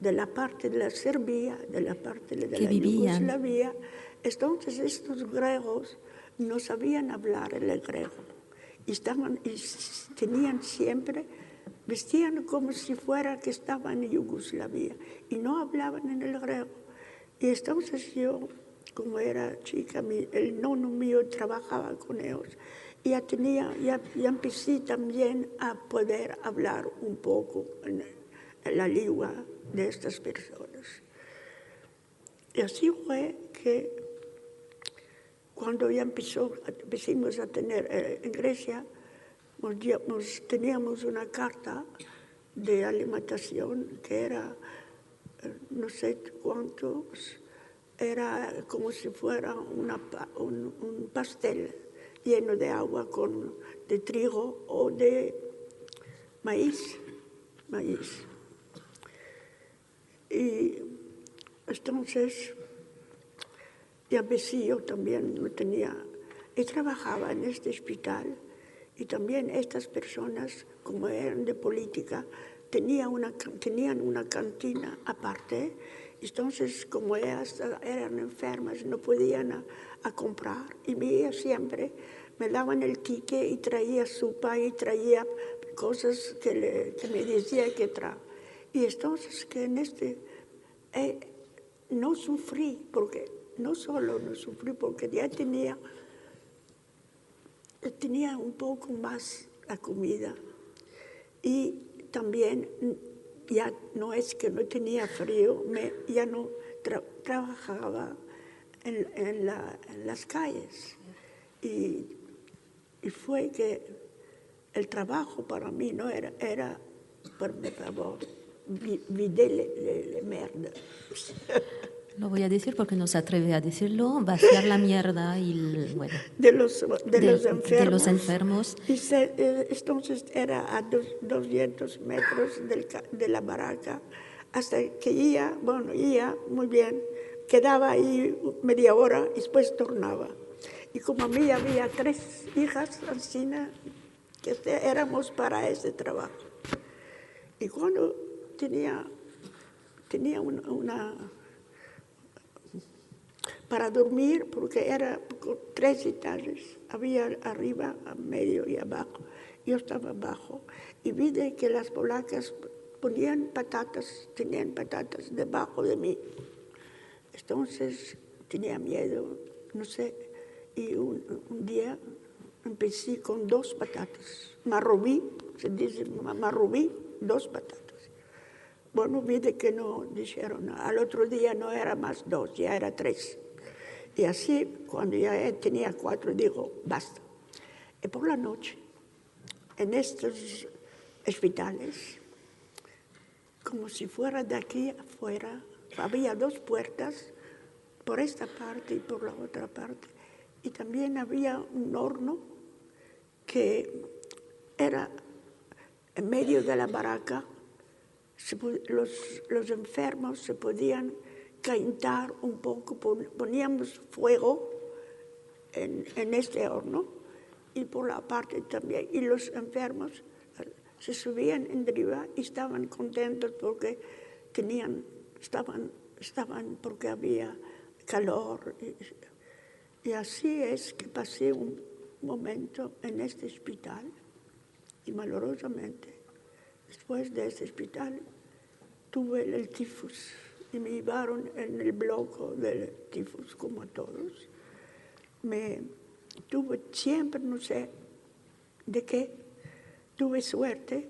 de la parte de la Serbia, de la parte de la Yugoslavia. Entonces estos griegos no sabían hablar el griego y tenían siempre, vestían como si fuera que estaban en Yugoslavia y no hablaban en el griego. Y entonces yo, como era chica, el nono mío trabajaba con ellos. Y ya empecé también a poder hablar un poco en la lengua de estas personas. Y así fue que cuando ya empezamos a tener en Grecia, teníamos una carta de alimentación que era, no sé cuántos, era como si fuera un pastel lleno de agua de trigo o de maíz. Y entonces, ya empecé, yo también no tenía, y trabajaba en este hospital, y también estas personas, como eran de política, tenían una cantina aparte. Entonces, como ellas eran enfermas, no podían a comprar, y siempre me daban el ticket y traía sopa y traía cosas que me decía que traía. Y entonces que en no sufrí, porque no solo no sufrí, porque ya tenía un poco más la comida. Y también ya no es que no tenía frío, ya no trabajaba en las calles. Y fue que el trabajo para mí no era por favor, vider la mierda. Lo voy a decir porque no se atreve a decirlo, vaciar la mierda y, bueno, de los enfermos. Y entonces era a 200 metros de la baraca, hasta que iba muy bien, quedaba ahí media hora y después tornaba. Y como a mí había 3 hijas, así, que éramos para ese trabajo. Y cuando tenía una para dormir, porque era 3 etajes, había arriba, a medio y abajo. Yo estaba abajo y vi que las polacas tenían patatas debajo de mí. Entonces tenía miedo, no sé, y un día empecé con 2 patatas. Marrubí, se dice marrubí, 2 patatas. Bueno, vi que no dijeron nada. Al otro día no era más 2, ya era 3. Y así, cuando ya tenía 4, digo, basta. Y por la noche, en estos hospitales, como si fuera de aquí afuera, había 2 puertas, por esta parte y por la otra parte. Y también había un horno que era en medio de la baraca. Los enfermos se podían calentar un poco, poníamos fuego en este horno y por la parte también, y los enfermos se subían en arriba y estaban contentos porque estaban porque había calor. Y así es que pasé un momento en este hospital y malorosamente después de este hospital tuve el tifus y me llevaron en el bloque del tifus como a todos. Tuve siempre, no sé de qué, tuve suerte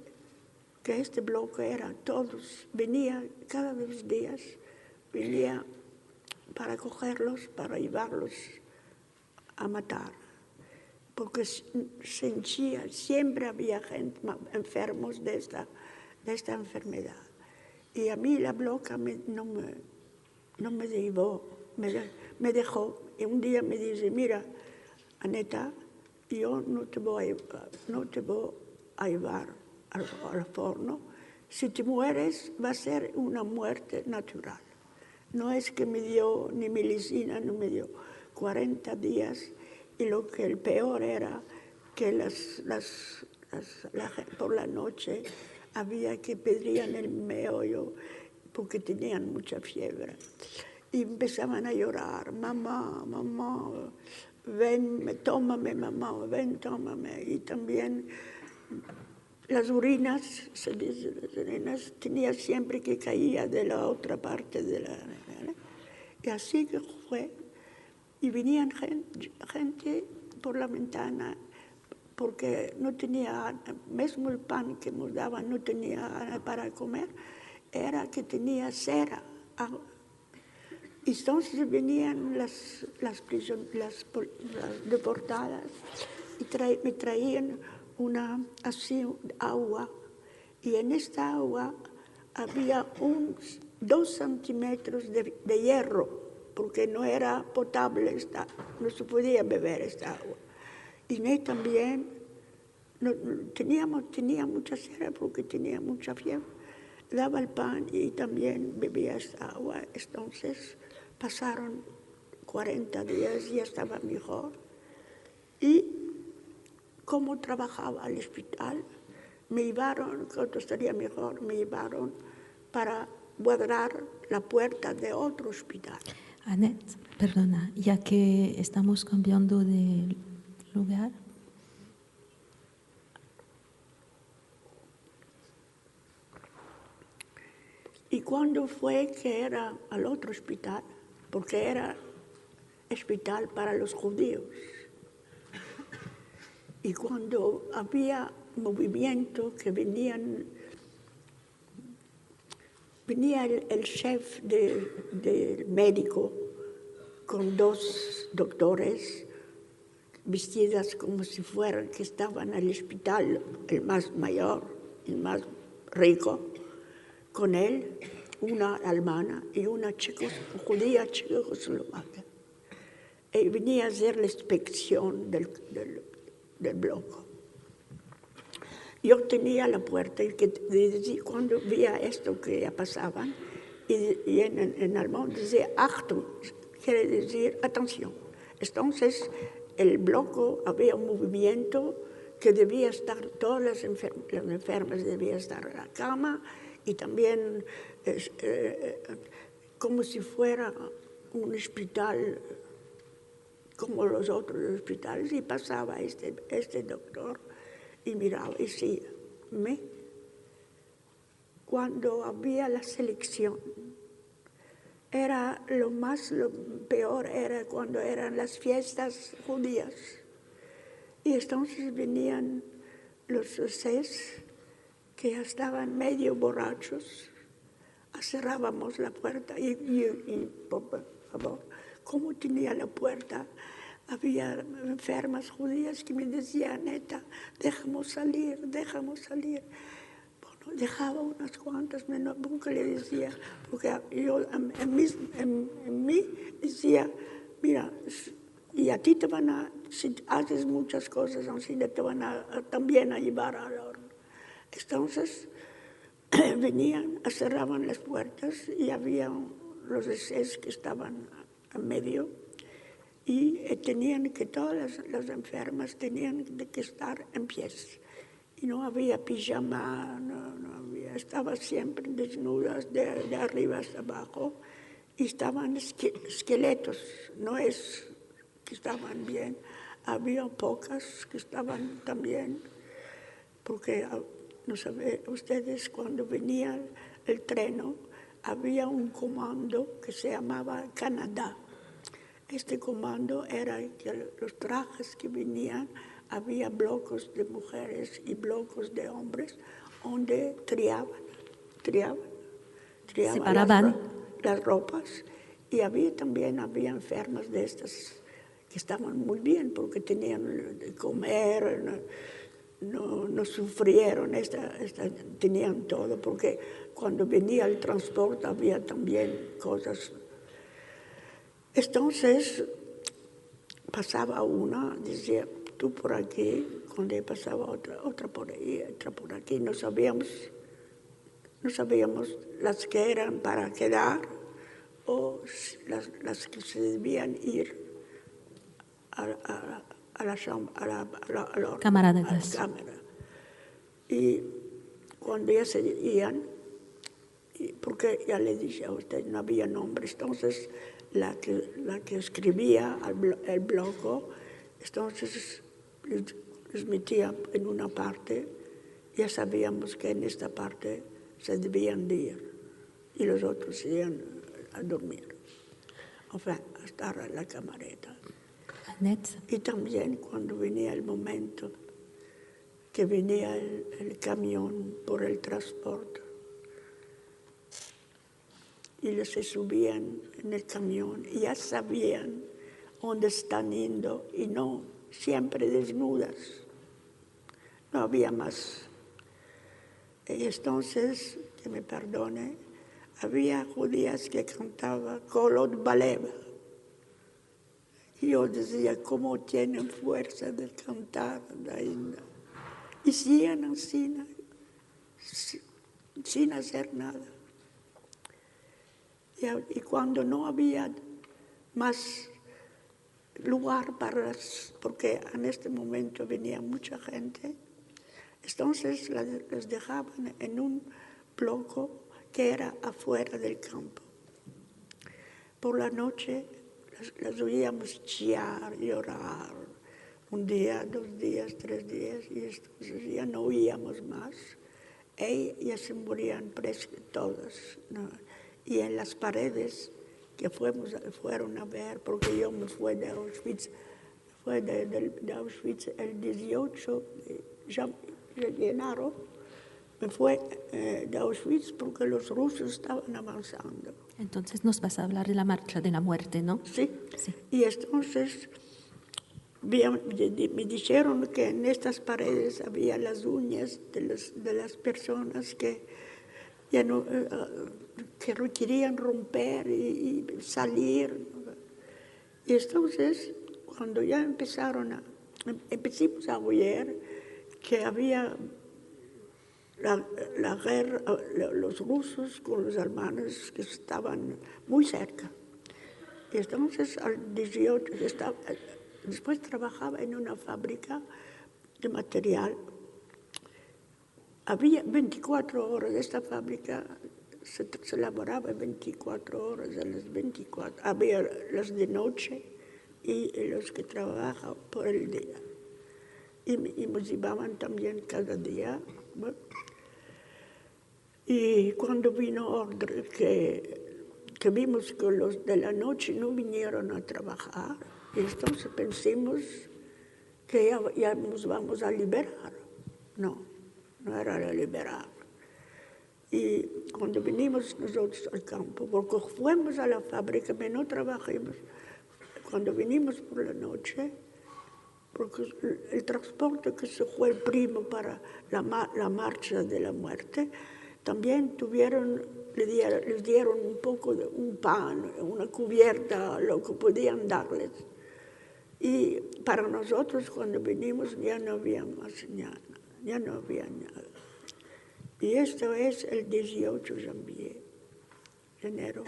que este bloque era todos, venía cada 2 días, venía para cogerlos, para llevarlos a matar. Porque siempre había gente enfermos de esta enfermedad. Y a mí la bloca no me dejó. Y un día me dice, mira, Aneta, yo no te voy a llevar al forno. Si te mueres, va a ser una muerte natural. No es que me dio ni medicina, no me dio 40 días. Y lo que el peor era que por la noche había que pedían el meollo porque tenían mucha fiebre. Y empezaban a llorar, mamá, mamá, ven, tómame, mamá, ven, tómame. Y también las urinas, tenía siempre que caía de la otra parte de la... Y así que fue. Y venían gente por la ventana porque no tenía, mismo el pan que nos daban no tenía para comer, era que tenía cera. Entonces venían las deportadas y me traían agua, y en esta agua había 2 centímetros de hierro, porque no era potable, no se podía beber esta agua. Y también tenía mucha cera porque tenía mucha fiebre. Daba el pan y también bebía esta agua. Entonces pasaron 40 días y ya estaba mejor. Y como trabajaba al hospital, me llevaron, cuando estaría mejor, me llevaron para guardar la puerta de otro hospital. Annette, perdona, ya que estamos cambiando de lugar. Y cuando fue que era al otro hospital, porque era hospital para los judíos, y cuando había movimiento que venía el chef del médico con 2 doctores vestidas como si fueran que estaban al hospital, el más mayor, el más rico, con él, una alemana y una judía checoslovaca. Y venía a hacer la inspección del bloque. Yo tenía la puerta y cuando veía esto que ya pasaban, y en alemán decía Achtung, quiere decir atención. Entonces, el bloque había un movimiento que debía estar, todas las enfermas debían estar en la cama, y también como si fuera un hospital como los otros hospitales, y pasaba este doctor y miraba y decía, cuando había la selección, lo peor era cuando eran las fiestas judías. Y entonces venían los 6 que ya estaban medio borrachos, cerrábamos la puerta y por favor, ¿cómo tenía la puerta? Había enfermas judías que me decían, Neta, déjame salir. Bueno, dejaba unas cuantas, nunca le decía, porque yo en mí decía, mira, y a ti te si haces muchas cosas así, te van también a llevar al horno. Entonces venían, cerraban las puertas y había los 6 que estaban en medio y tenían que todas las enfermas tenían que estar en pies. Y no había pijama, no había, estaban siempre desnudas de arriba hasta abajo y estaban esqueletos, no es que estaban bien, había pocas que estaban también, porque no saben ustedes, cuando venía el tren, había un comando que se llamaba Canadá. Este comando era que los trajes que venían, había bloques de mujeres y bloques de hombres, donde triaban separaban las ropas. Y también había enfermas de estas que estaban muy bien porque tenían de comer, no sufrieron, tenían todo, porque cuando venía el transporte había también cosas. Entonces pasaba una, decía, tú por aquí, cuando pasaba otra por ahí, otra por aquí, no sabíamos las que eran para quedar o las que se debían ir a la cámara de gas. Y cuando ya se iban, porque ya le dije a usted, no había nombres, entonces la que escribía el bloco, entonces les metía en una parte, ya sabíamos que en esta parte se debían de ir y los otros se iban a dormir, o sea, a estar en la camareta. Y también cuando venía el momento que venía el camión por el transporte y se subían en el camión y ya sabían dónde están yendo y no siempre desnudas, no había más. Y entonces, que me perdone, había judías que cantaban Kolot Baleva. Y yo decía, ¿cómo tienen fuerza de cantar? Y siguen así, sin hacer nada. Y cuando no había más lugar porque en este momento venía mucha gente, entonces les dejaban en un bloque que era afuera del campo. Por la noche las oíamos chillar, llorar, un día, 2 días, 3 días, y entonces ya no oíamos más. Ellas se morían todas, ¿no? Y en las paredes que fueron a ver, porque yo me fui de Auschwitz, de Auschwitz el 18 de enero, me fue de Auschwitz porque los rusos estaban avanzando. Entonces nos vas a hablar de la marcha de la muerte, ¿no? Sí. Y entonces me dijeron que en estas paredes había las uñas de las personas que ya no que querían romper y salir. Y entonces, cuando ya empezamos a oír que había la guerra, los rusos con los alemanes que estaban muy cerca. Y entonces, al 18, después trabajaba en una fábrica de material. Había 24 horas, esta fábrica se laboraba 24 horas, a las 24. Había las de noche y los que trabajaban por el día. Y nos llevaban también cada día. Bueno. Y cuando vino orden que vimos que los de la noche no vinieron a trabajar, y entonces pensamos que ya nos vamos a liberar. No era a liberar. Y cuando vinimos nosotros al campo, porque fuimos a la fábrica, pero no trabajamos, cuando vinimos por la noche, porque el transporte que se fue el primo para la marcha de la muerte, también les dieron un poco de un pan, una cubierta, lo que podían darles. Y para nosotros cuando vinimos ya no había más nada, ya no había nada. Y esto es el 18 de enero.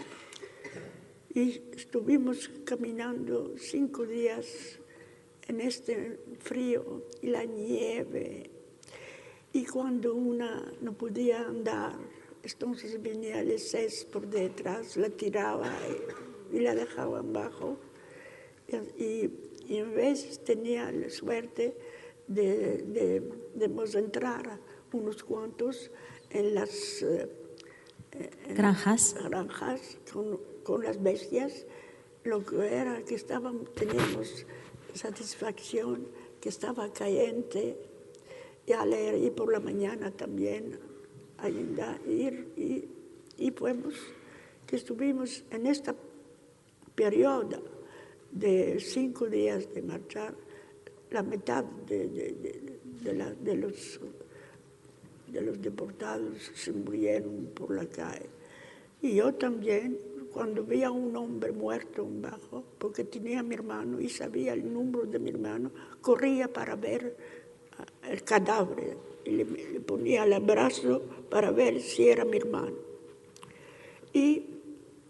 Y estuvimos caminando 5 días en este frío y la nieve. Y cuando una no podía andar, entonces venía el SS por detrás, la tiraba y la dejaban abajo. Y en veces tenía la suerte de entrar unos cuantos en las granjas con las bestias. Lo que era que teníamos satisfacción, que estaba caliente, y al ir por la mañana también a ir y fuimos, que estuvimos en este periodo de 5 días de marchar, la mitad de los deportados se murieron por la calle. Y yo también, cuando veía a un hombre muerto abajo, porque tenía a mi hermano y sabía el número de mi hermano, corría para ver el cadáver y le ponía el abrazo para ver si era mi hermano. Y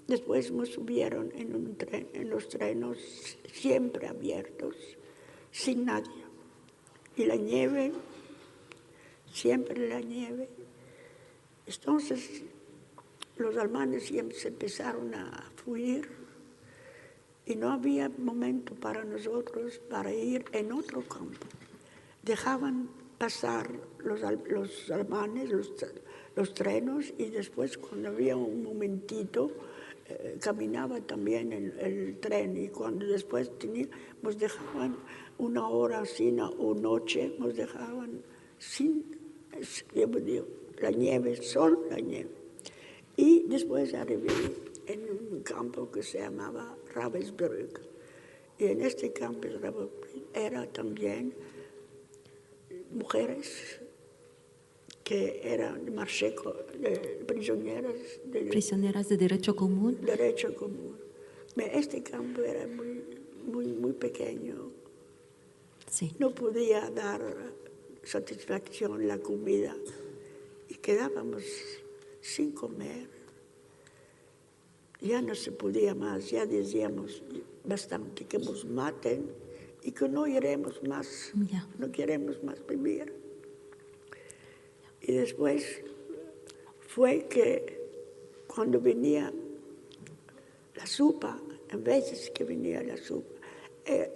después me subieron en un tren, en los trenes siempre abiertos, sin nadie. Y la nieve, siempre la nieve. Entonces los alemanes siempre se empezaron a fuir y no había momento para nosotros para ir en otro campo. Dejaban pasar los alemanes, los trenes, y después cuando había un momentito caminaba también el tren, y cuando después nos dejaban una hora así o noche, nos dejaban sin, la nieve, solo la nieve. Y después arribé en un campo que se llamaba Ravensbrück. Y en este campo era también mujeres que eran prisioneras de derecho común. Derecho común. Este campo era muy pequeño. Sí. No podía dar satisfacción la comida y quedábamos sin comer. Ya no se podía más, ya decíamos bastante, que nos maten y que no iremos más, no queremos más vivir. Y después fue que cuando venía la sopa, en veces que venía la sopa,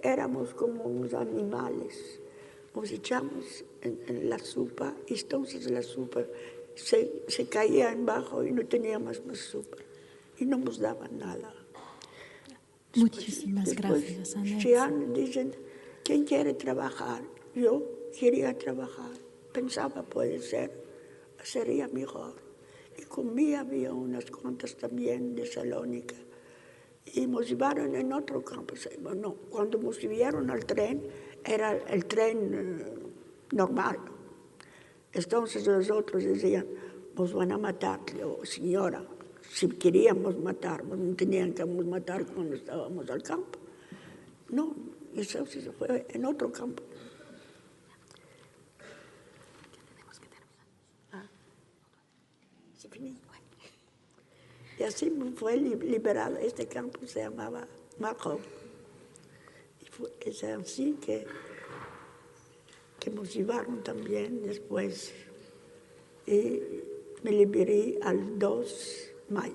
éramos como unos animales. Nos echamos en la sopa y entonces la sopa se caía en bajo y no teníamos más sopa. Y no nos daban nada. Muchísimas gracias, Annette. Dicen, ¿quién quiere trabajar? Yo quería trabajar. Pensaba, puede ser, sería mejor. Y conmigo había unas cuantas también de Salónica. Y nos llevaron en otro campo. Bueno, cuando nos subieron al tren, era el tren normal. Entonces los otros decían, nos van a matar, señora. Si queríamos matarnos, no tenían que matar cuando estábamos al campo. No, eso se fue en otro campo. Se finó. Y así fue liberado. Este campo se llamaba Marco. Y es así que nos llevaron también después. Y me liberé al 2 de mayo.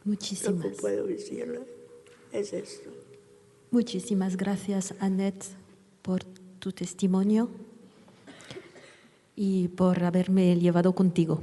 Muchísimas. Lo que puedo decirle es esto. Muchísimas gracias, Annette, por tu testimonio y por haberme llevado contigo.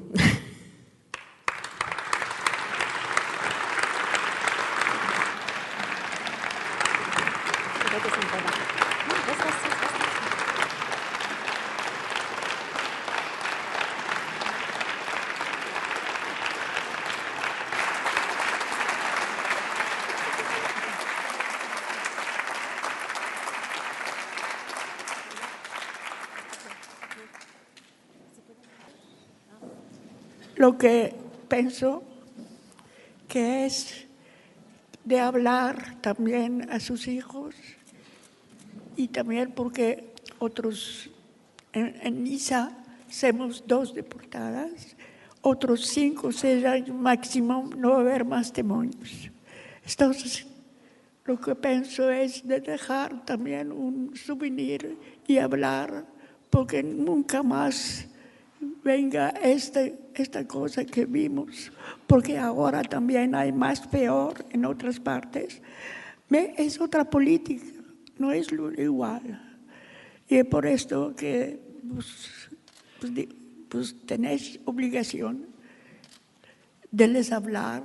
Lo que pienso que es de hablar también a sus hijos y también porque otros, en Niza somos 2 deportadas, otros 5 o 6 años máximo no va a haber más testimonios. Entonces, lo que pienso es de dejar también un souvenir y hablar, porque nunca más venga esta cosa que vimos, porque ahora también hay más peor en otras partes. Es otra política, no es lo igual. Y es por esto que pues tenéis obligación de les hablar,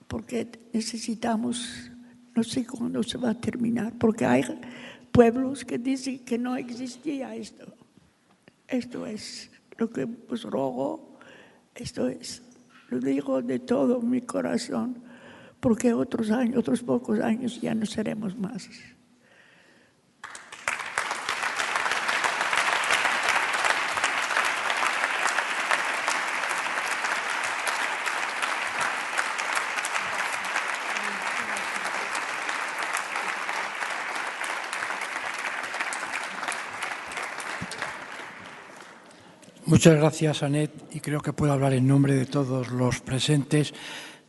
porque necesitamos, no sé cuándo se va a terminar, porque hay pueblos que dicen que no existía esto. Esto es lo que os rogo, esto es, lo digo de todo mi corazón, porque otros pocos años ya no seremos más. Muchas gracias, Anet, y creo que puedo hablar en nombre de todos los presentes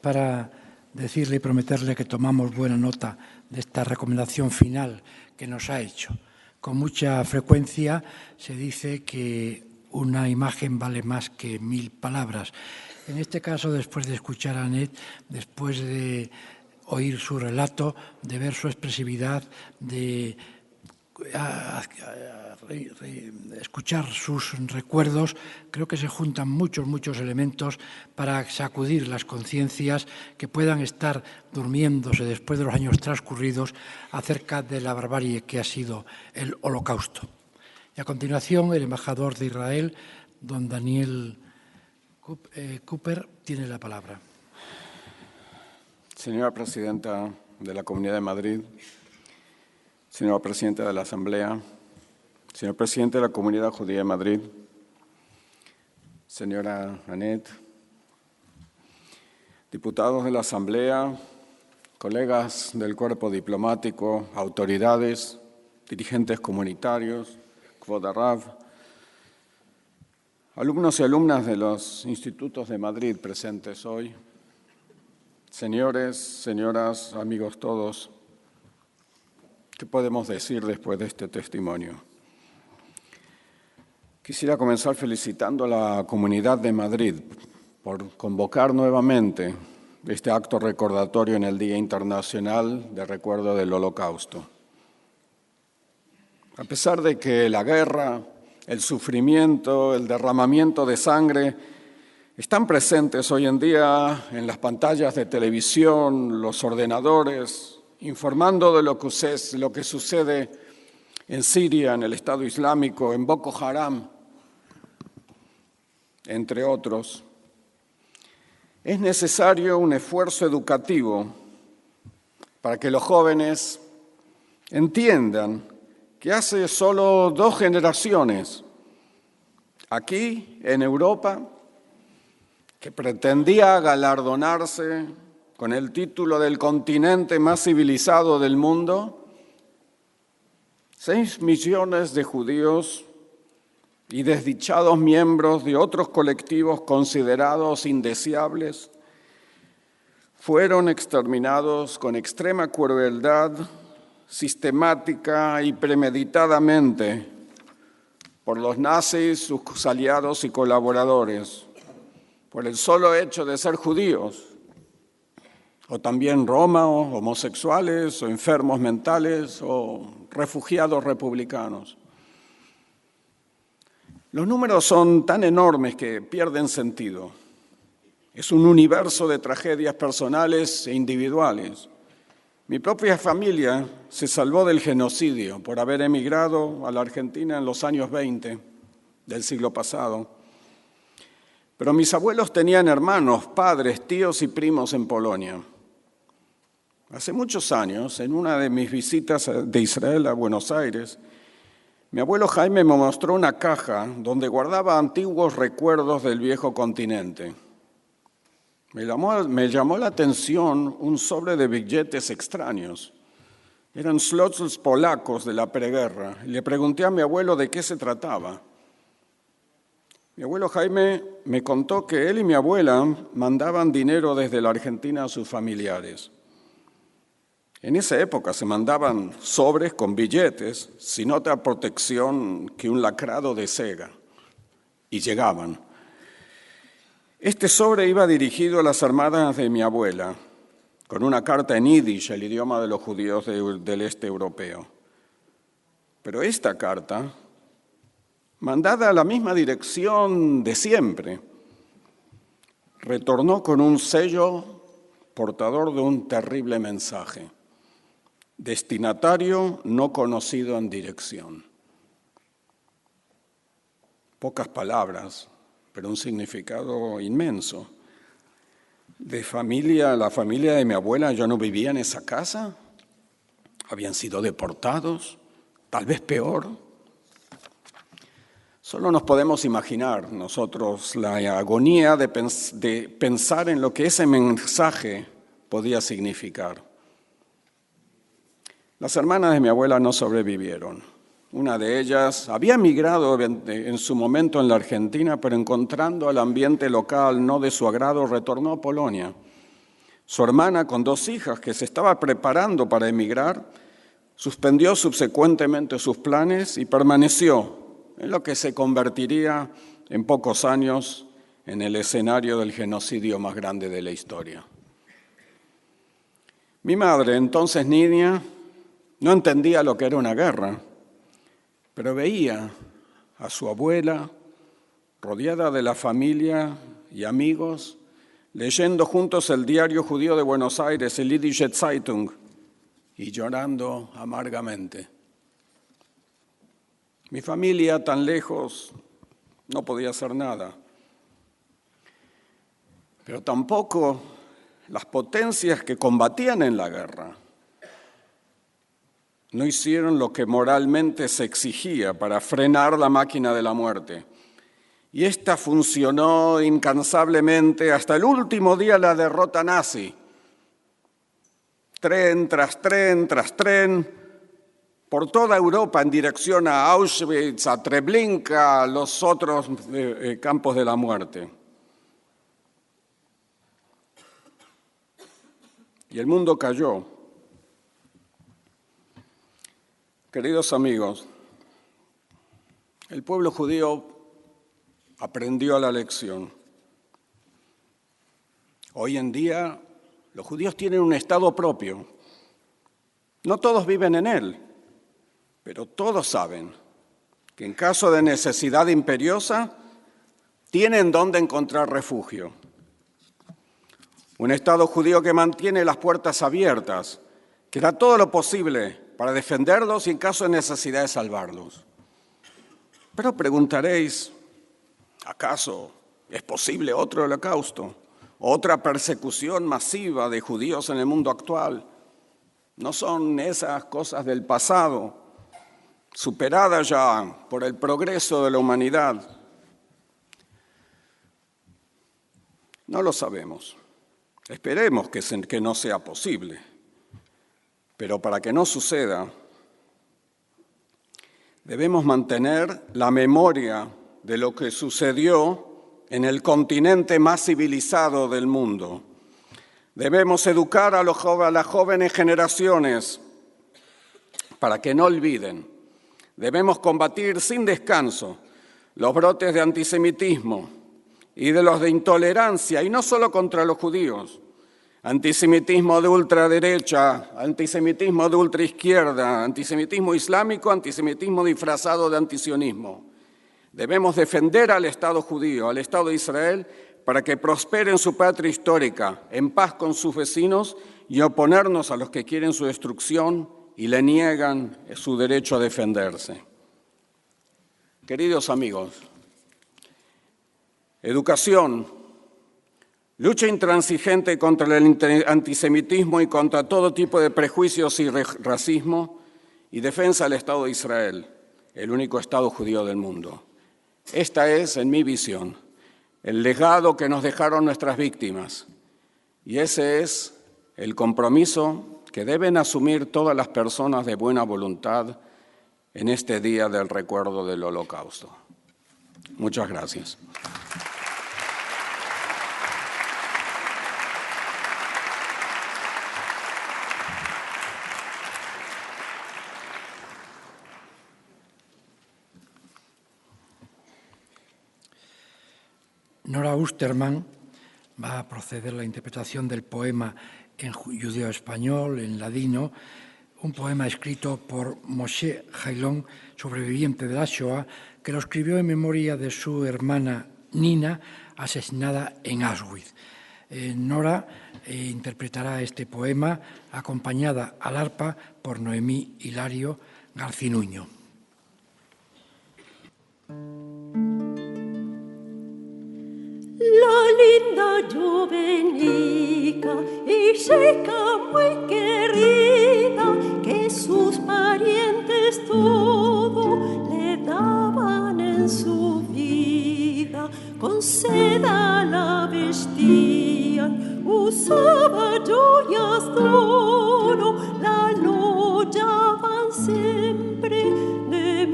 para decirle y prometerle que tomamos buena nota de esta recomendación final que nos ha hecho. Con mucha frecuencia se dice que una imagen vale más que 1000 palabras. En este caso, después de escuchar a Anet, después de oír su relato, de ver su expresividad, de escuchar sus recuerdos, creo que se juntan muchos elementos para sacudir las conciencias que puedan estar durmiéndose después de los años transcurridos acerca de la barbarie que ha sido el Holocausto. Y a continuación, el embajador de Israel, don Daniel Cooper, tiene la palabra. Señora Presidenta de la Comunidad de Madrid, señora Presidenta de la Asamblea, señor Presidente de la Comunidad Judía de Madrid, señora Anet, diputados de la Asamblea, colegas del cuerpo diplomático, autoridades, dirigentes comunitarios, Kvod Harav, alumnos y alumnas de los institutos de Madrid presentes hoy, señores, señoras, amigos todos, ¿qué podemos decir después de este testimonio? Quisiera comenzar felicitando a la Comunidad de Madrid por convocar nuevamente este acto recordatorio en el Día Internacional de Recuerdo del Holocausto. A pesar de que la guerra, el sufrimiento, el derramamiento de sangre están presentes hoy en día en las pantallas de televisión, los ordenadores, informando de lo que sucede en Siria, en el Estado Islámico, en Boko Haram, entre otros. Es necesario un esfuerzo educativo para que los jóvenes entiendan que hace solo 2 generaciones, aquí en Europa, que pretendía galardonarse con el título del continente más civilizado del mundo, 6 millones de judíos y desdichados miembros de otros colectivos considerados indeseables fueron exterminados con extrema crueldad, sistemática y premeditadamente por los nazis, sus aliados y colaboradores, por el solo hecho de ser judíos, o también Roma, o homosexuales, o enfermos mentales, o refugiados republicanos. Los números son tan enormes que pierden sentido. Es un universo de tragedias personales e individuales. Mi propia familia se salvó del genocidio por haber emigrado a la Argentina en los años 20 del siglo pasado. Pero mis abuelos tenían hermanos, padres, tíos y primos en Polonia. Hace muchos años, en una de mis visitas de Israel a Buenos Aires, mi abuelo Jaime me mostró una caja donde guardaba antiguos recuerdos del viejo continente. Me llamó la atención un sobre de billetes extraños. Eran zlotys polacos de la preguerra. Le pregunté a mi abuelo de qué se trataba. Mi abuelo Jaime me contó que él y mi abuela mandaban dinero desde la Argentina a sus familiares. En esa época se mandaban sobres con billetes sin otra protección que un lacrado de seda, y llegaban. Este sobre iba dirigido a las hermanas de mi abuela, con una carta en yiddish, el idioma de los judíos del este europeo. Pero esta carta, mandada a la misma dirección de siempre, retornó con un sello portador de un terrible mensaje: destinatario no conocido en dirección. Pocas palabras, pero un significado inmenso. La familia de mi abuela ya no vivía en esa casa, habían sido deportados, tal vez peor. Solo nos podemos imaginar nosotros la agonía de pensar en lo que ese mensaje podía significar. Las hermanas de mi abuela no sobrevivieron. Una de ellas había emigrado en su momento en la Argentina, pero encontrando al ambiente local no de su agrado, retornó a Polonia. Su hermana, con 2 hijas que se estaba preparando para emigrar, suspendió subsecuentemente sus planes y permaneció en lo que se convertiría en pocos años en el escenario del genocidio más grande de la historia. Mi madre, entonces niña, no entendía lo que era una guerra, pero veía a su abuela rodeada de la familia y amigos, leyendo juntos el diario judío de Buenos Aires, el Jüdische Zeitung, y llorando amargamente. Mi familia, tan lejos, no podía hacer nada. Pero tampoco las potencias que combatían en la guerra no hicieron lo que moralmente se exigía para frenar la máquina de la muerte. Y esta funcionó incansablemente hasta el último día de la derrota nazi. Tren tras tren tras tren, por toda Europa en dirección a Auschwitz, a Treblinka, a los otros campos de la muerte. Y el mundo cayó. Queridos amigos, el pueblo judío aprendió la lección. Hoy en día los judíos tienen un Estado propio. No todos viven en él, pero todos saben que en caso de necesidad imperiosa tienen dónde encontrar refugio. Un Estado judío que mantiene las puertas abiertas, que da todo lo posible para defenderlos y en caso de necesidad de salvarlos. Pero preguntaréis, ¿acaso es posible otro holocausto? ¿Otra persecución masiva de judíos en el mundo actual? ¿No son esas cosas del pasado, superadas ya por el progreso de la humanidad? No lo sabemos. Esperemos que no sea posible. Pero para que no suceda, debemos mantener la memoria de lo que sucedió en el continente más civilizado del mundo. Debemos educar a las jóvenes generaciones para que no olviden. Debemos combatir sin descanso los brotes de antisemitismo y de los de intolerancia, y no solo contra los judíos. Antisemitismo de ultraderecha, antisemitismo de ultraizquierda, antisemitismo islámico, antisemitismo disfrazado de antisionismo. Debemos defender al Estado judío, al Estado de Israel, para que prospere en su patria histórica, en paz con sus vecinos, y oponernos a los que quieren su destrucción y le niegan su derecho a defenderse. Queridos amigos, educación, lucha intransigente contra el antisemitismo y contra todo tipo de prejuicios y racismo, y defensa del Estado de Israel, el único Estado judío del mundo. Esta es, en mi visión, el legado que nos dejaron nuestras víctimas, y ese es el compromiso que deben asumir todas las personas de buena voluntad en este día del recuerdo del Holocausto. Muchas gracias. Nora Usterman va a proceder a la interpretación del poema en judeo-español, en ladino, un poema escrito por Moshe Jailon, sobreviviente de la Shoah, que lo escribió en memoria de su hermana Nina, asesinada en Auschwitz. Nora interpretará este poema acompañada al arpa por Noemí Hilario Garcinuño. La linda jovenica y seca muy querida, que sus parientes todo le daban en su vida, con seda la vestían, usaba joyas d'oro, la lollaban siempre de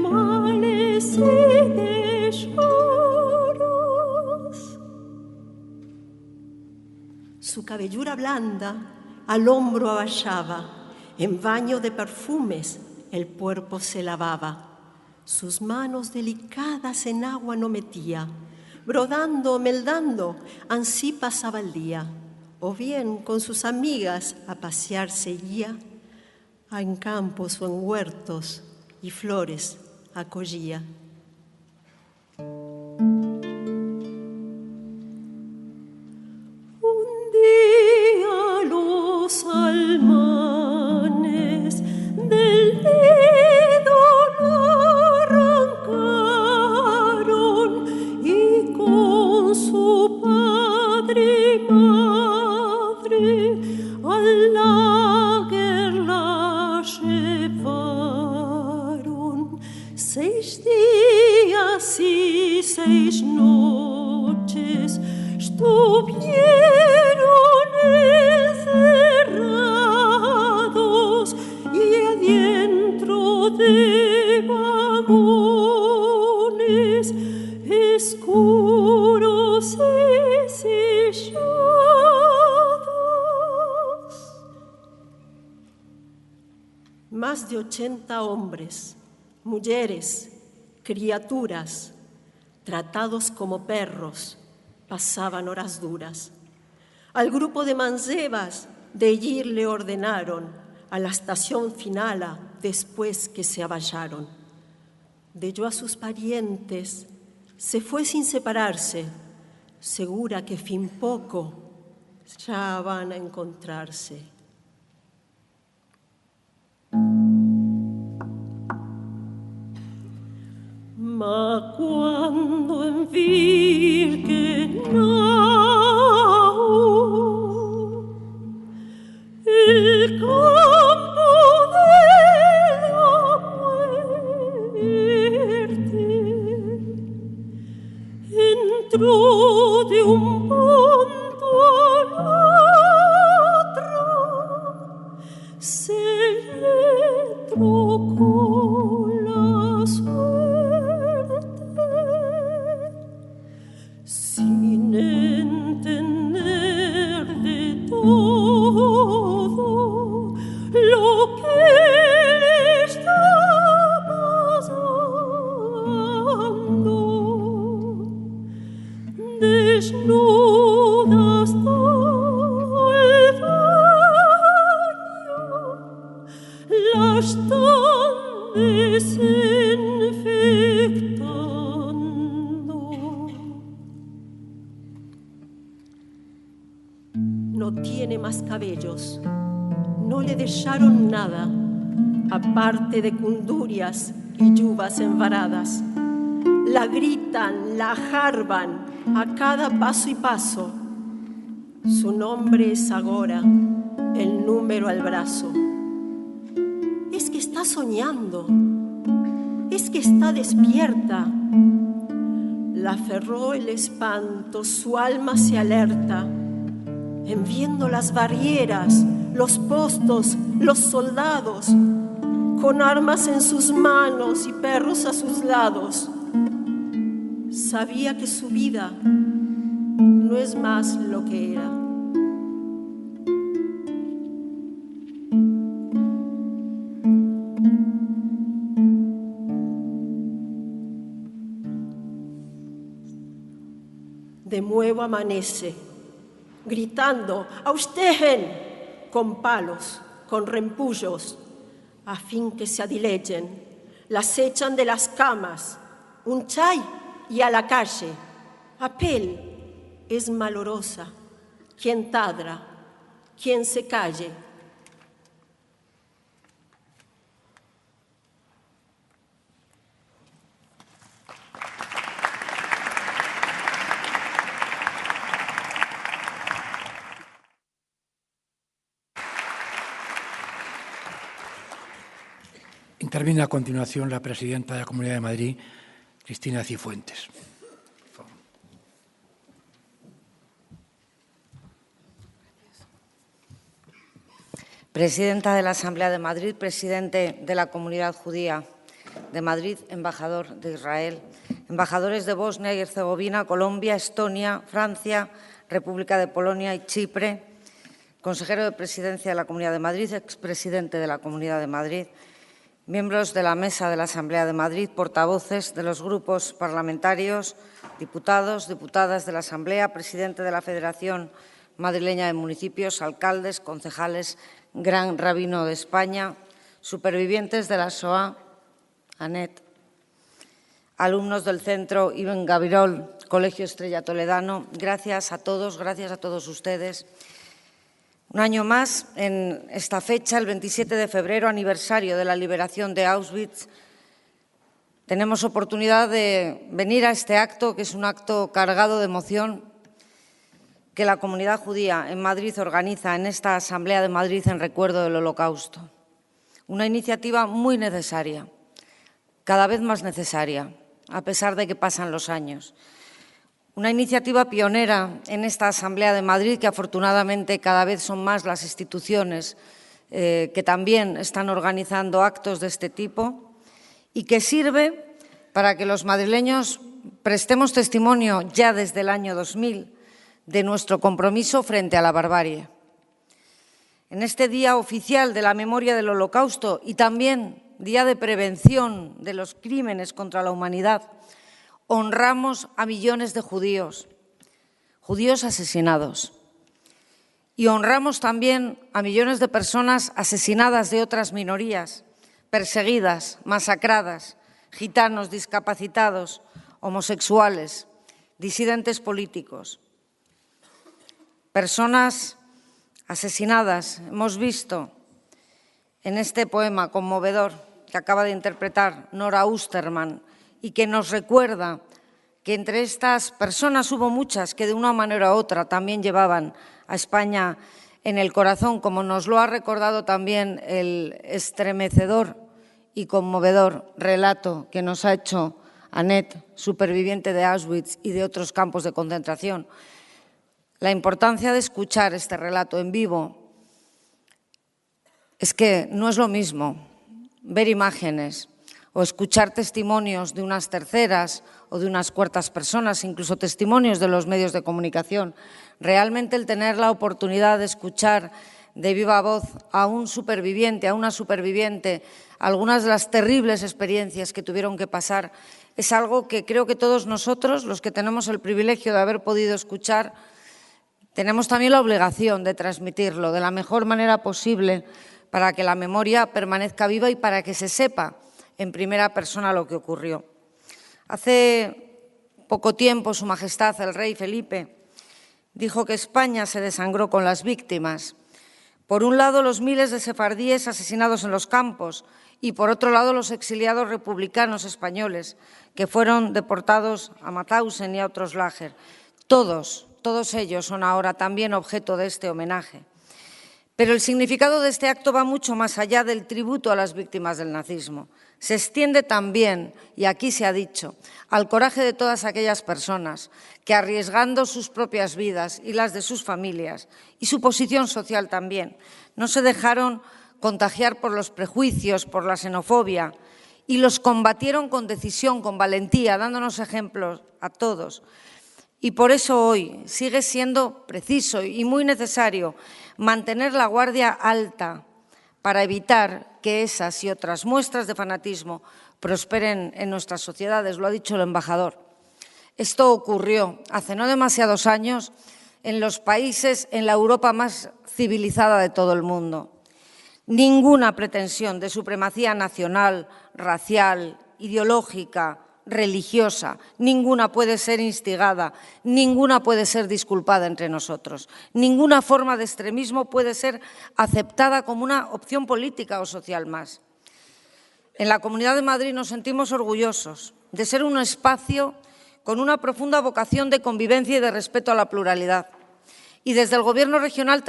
su cabellura blanda al hombro aballaba, en baño de perfumes el cuerpo se lavaba. Sus manos delicadas en agua no metía, brodando, meldando, ansí pasaba el día. O bien con sus amigas a pasear seguía, en campos o en huertos y flores acogía. Un día los almanes del nido la arrancaron y con su padre y madre a la guerra llevaron. 6 días y 6 noches estuvieron encerrados y adentro de vagones oscuros y sillados. Más de 80 hombres, mujeres, criaturas, tratados como perros, pasaban horas duras. Al grupo de mancebas de ir le ordenaron a la estación finala después que se avallaron. Dejó a sus parientes, se fue sin separarse, segura que fin poco ya van a encontrarse. Ma quando en vir che il campo della muerte entrò de un punto all'altro, se le trocò la suerte sin entender de todo lo que le está pasando. Desnudas todo el baño, la están desinfectando. No tiene más cabellos, no le dejaron nada, aparte de cundurias y yuvas envaradas. La gritan, la jarban a cada paso y paso. Su nombre es Agora, el número al brazo. Es que está soñando, es que está despierta. La aferró el espanto, su alma se alerta. En viendo las barreras, los postos, los soldados, con armas en sus manos y perros a sus lados. Sabía que su vida no es más lo que era. De nuevo amanece, gritando «Austejen!» con palos, con rempullos, a fin que se adilechen. Las echan de las camas, un chay y a la calle. Apel es malorosa, quien tadra, quien se calle. Interviene a continuación la presidenta de la Comunidad de Madrid, Cristina Cifuentes. Presidenta de la Asamblea de Madrid, presidente de la Comunidad Judía de Madrid, embajador de Israel, embajadores de Bosnia y Herzegovina, Colombia, Estonia, Francia, República de Polonia y Chipre, consejero de Presidencia de la Comunidad de Madrid, expresidente de la Comunidad de Madrid, miembros de la Mesa de la Asamblea de Madrid, portavoces de los grupos parlamentarios, diputados, diputadas de la Asamblea, presidente de la Federación Madrileña de Municipios, alcaldes, concejales, gran rabino de España, supervivientes de la Shoah, Anet, alumnos del Centro Ibn Gabirol, Colegio Estrella Toledano, gracias a todos ustedes. Un año más, en esta fecha, el 27 de febrero, aniversario de la liberación de Auschwitz, tenemos oportunidad de venir a este acto, que es un acto cargado de emoción, que la comunidad judía en Madrid organiza en esta Asamblea de Madrid en recuerdo del Holocausto. Una iniciativa muy necesaria, cada vez más necesaria, a pesar de que pasan los años. Una iniciativa pionera en esta Asamblea de Madrid, que afortunadamente cada vez son más las instituciones que también están organizando actos de este tipo y que sirve para que los madrileños prestemos testimonio ya desde el año 2000 de nuestro compromiso frente a la barbarie. En este Día Oficial de la Memoria del Holocausto y también Día de Prevención de los Crímenes contra la Humanidad, honramos a millones de judíos asesinados. Y honramos también a millones de personas asesinadas de otras minorías, perseguidas, masacradas, gitanos, discapacitados, homosexuales, disidentes políticos. Personas asesinadas, hemos visto en este poema conmovedor que acaba de interpretar Nora Usterman, y que nos recuerda que entre estas personas hubo muchas que de una manera u otra también llevaban a España en el corazón, como nos lo ha recordado también el estremecedor y conmovedor relato que nos ha hecho Anet, superviviente de Auschwitz y de otros campos de concentración. La importancia de escuchar este relato en vivo es que no es lo mismo ver imágenes o escuchar testimonios de unas terceras o de unas cuartas personas, incluso testimonios de los medios de comunicación. Realmente el tener la oportunidad de escuchar de viva voz a un superviviente, a una superviviente, algunas de las terribles experiencias que tuvieron que pasar, es algo que creo que todos nosotros, los que tenemos el privilegio de haber podido escuchar, tenemos también la obligación de transmitirlo de la mejor manera posible para que la memoria permanezca viva y para que se sepa en primera persona lo que ocurrió. Hace poco tiempo, Su Majestad el Rey Felipe dijo que España se desangró con las víctimas. Por un lado, los miles de sefardíes asesinados en los campos y, por otro lado, los exiliados republicanos españoles que fueron deportados a Mauthausen y a otros láger. Todos ellos son ahora también objeto de este homenaje. Pero el significado de este acto va mucho más allá del tributo a las víctimas del nazismo. Se extiende también, y aquí se ha dicho, al coraje de todas aquellas personas que, arriesgando sus propias vidas y las de sus familias, y su posición social también, no se dejaron contagiar por los prejuicios, por la xenofobia, y los combatieron con decisión, con valentía, dándonos ejemplos a todos. Y por eso hoy sigue siendo preciso y muy necesario mantener la guardia alta para evitar que esas y otras muestras de fanatismo prosperen en nuestras sociedades, lo ha dicho el embajador. Esto ocurrió hace no demasiados años en los países, en la Europa más civilizada de todo el mundo. Ninguna pretensión de supremacía nacional, racial, ideológica, religiosa, ninguna puede ser instigada, ninguna puede ser disculpada entre nosotros. Ninguna forma de extremismo puede ser aceptada como una opción política o social más. En la Comunidad de Madrid nos sentimos orgullosos de ser un espacio con una profunda vocación de convivencia y de respeto a la pluralidad. Y desde el Gobierno regional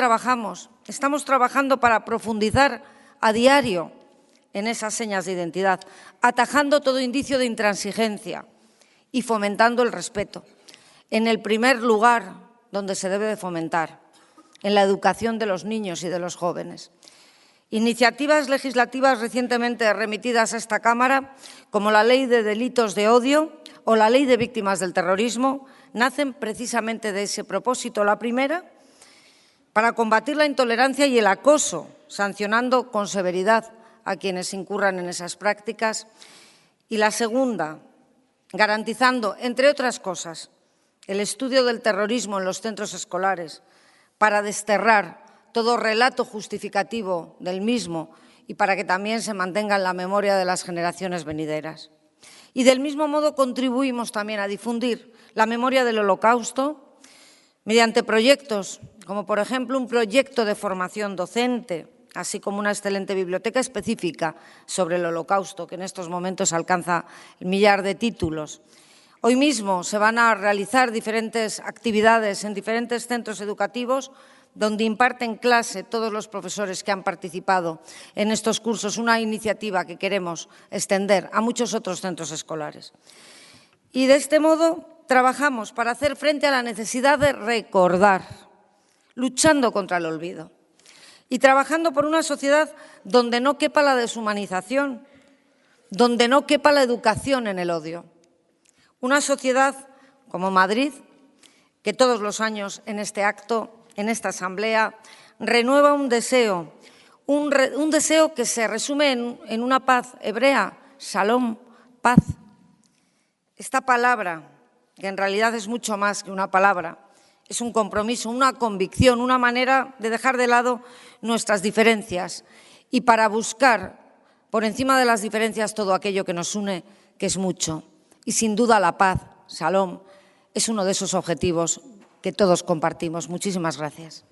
estamos trabajando para profundizar a diario en esas señas de identidad, atajando todo indicio de intransigencia y fomentando el respeto. En el primer lugar donde se debe de fomentar, en la educación de los niños y de los jóvenes. Iniciativas legislativas recientemente remitidas a esta Cámara, como la Ley de Delitos de Odio o la Ley de Víctimas del Terrorismo, nacen precisamente de ese propósito. La primera, para combatir la intolerancia y el acoso, sancionando con severidad a quienes incurran en esas prácticas. Y la segunda, garantizando, entre otras cosas, el estudio del terrorismo en los centros escolares para desterrar todo relato justificativo del mismo y para que también se mantenga en la memoria de las generaciones venideras. Y del mismo modo contribuimos también a difundir la memoria del Holocausto mediante proyectos, como por ejemplo un proyecto de formación docente, así como una excelente biblioteca específica sobre el Holocausto, que en estos momentos alcanza el 1.000.000 de títulos. Hoy mismo se van a realizar diferentes actividades en diferentes centros educativos donde imparten clase todos los profesores que han participado en estos cursos, una iniciativa que queremos extender a muchos otros centros escolares. Y de este modo trabajamos para hacer frente a la necesidad de recordar, luchando contra el olvido y trabajando por una sociedad donde no quepa la deshumanización, donde no quepa la educación en el odio. Una sociedad como Madrid, que todos los años en este acto, en esta asamblea, renueva un deseo que se resume en una paz hebrea, shalom, paz. Esta palabra, que en realidad es mucho más que una palabra, es un compromiso, una convicción, una manera de dejar de lado nuestras diferencias y para buscar por encima de las diferencias todo aquello que nos une, que es mucho. Y sin duda la paz, shalom, es uno de esos objetivos que todos compartimos. Muchísimas gracias.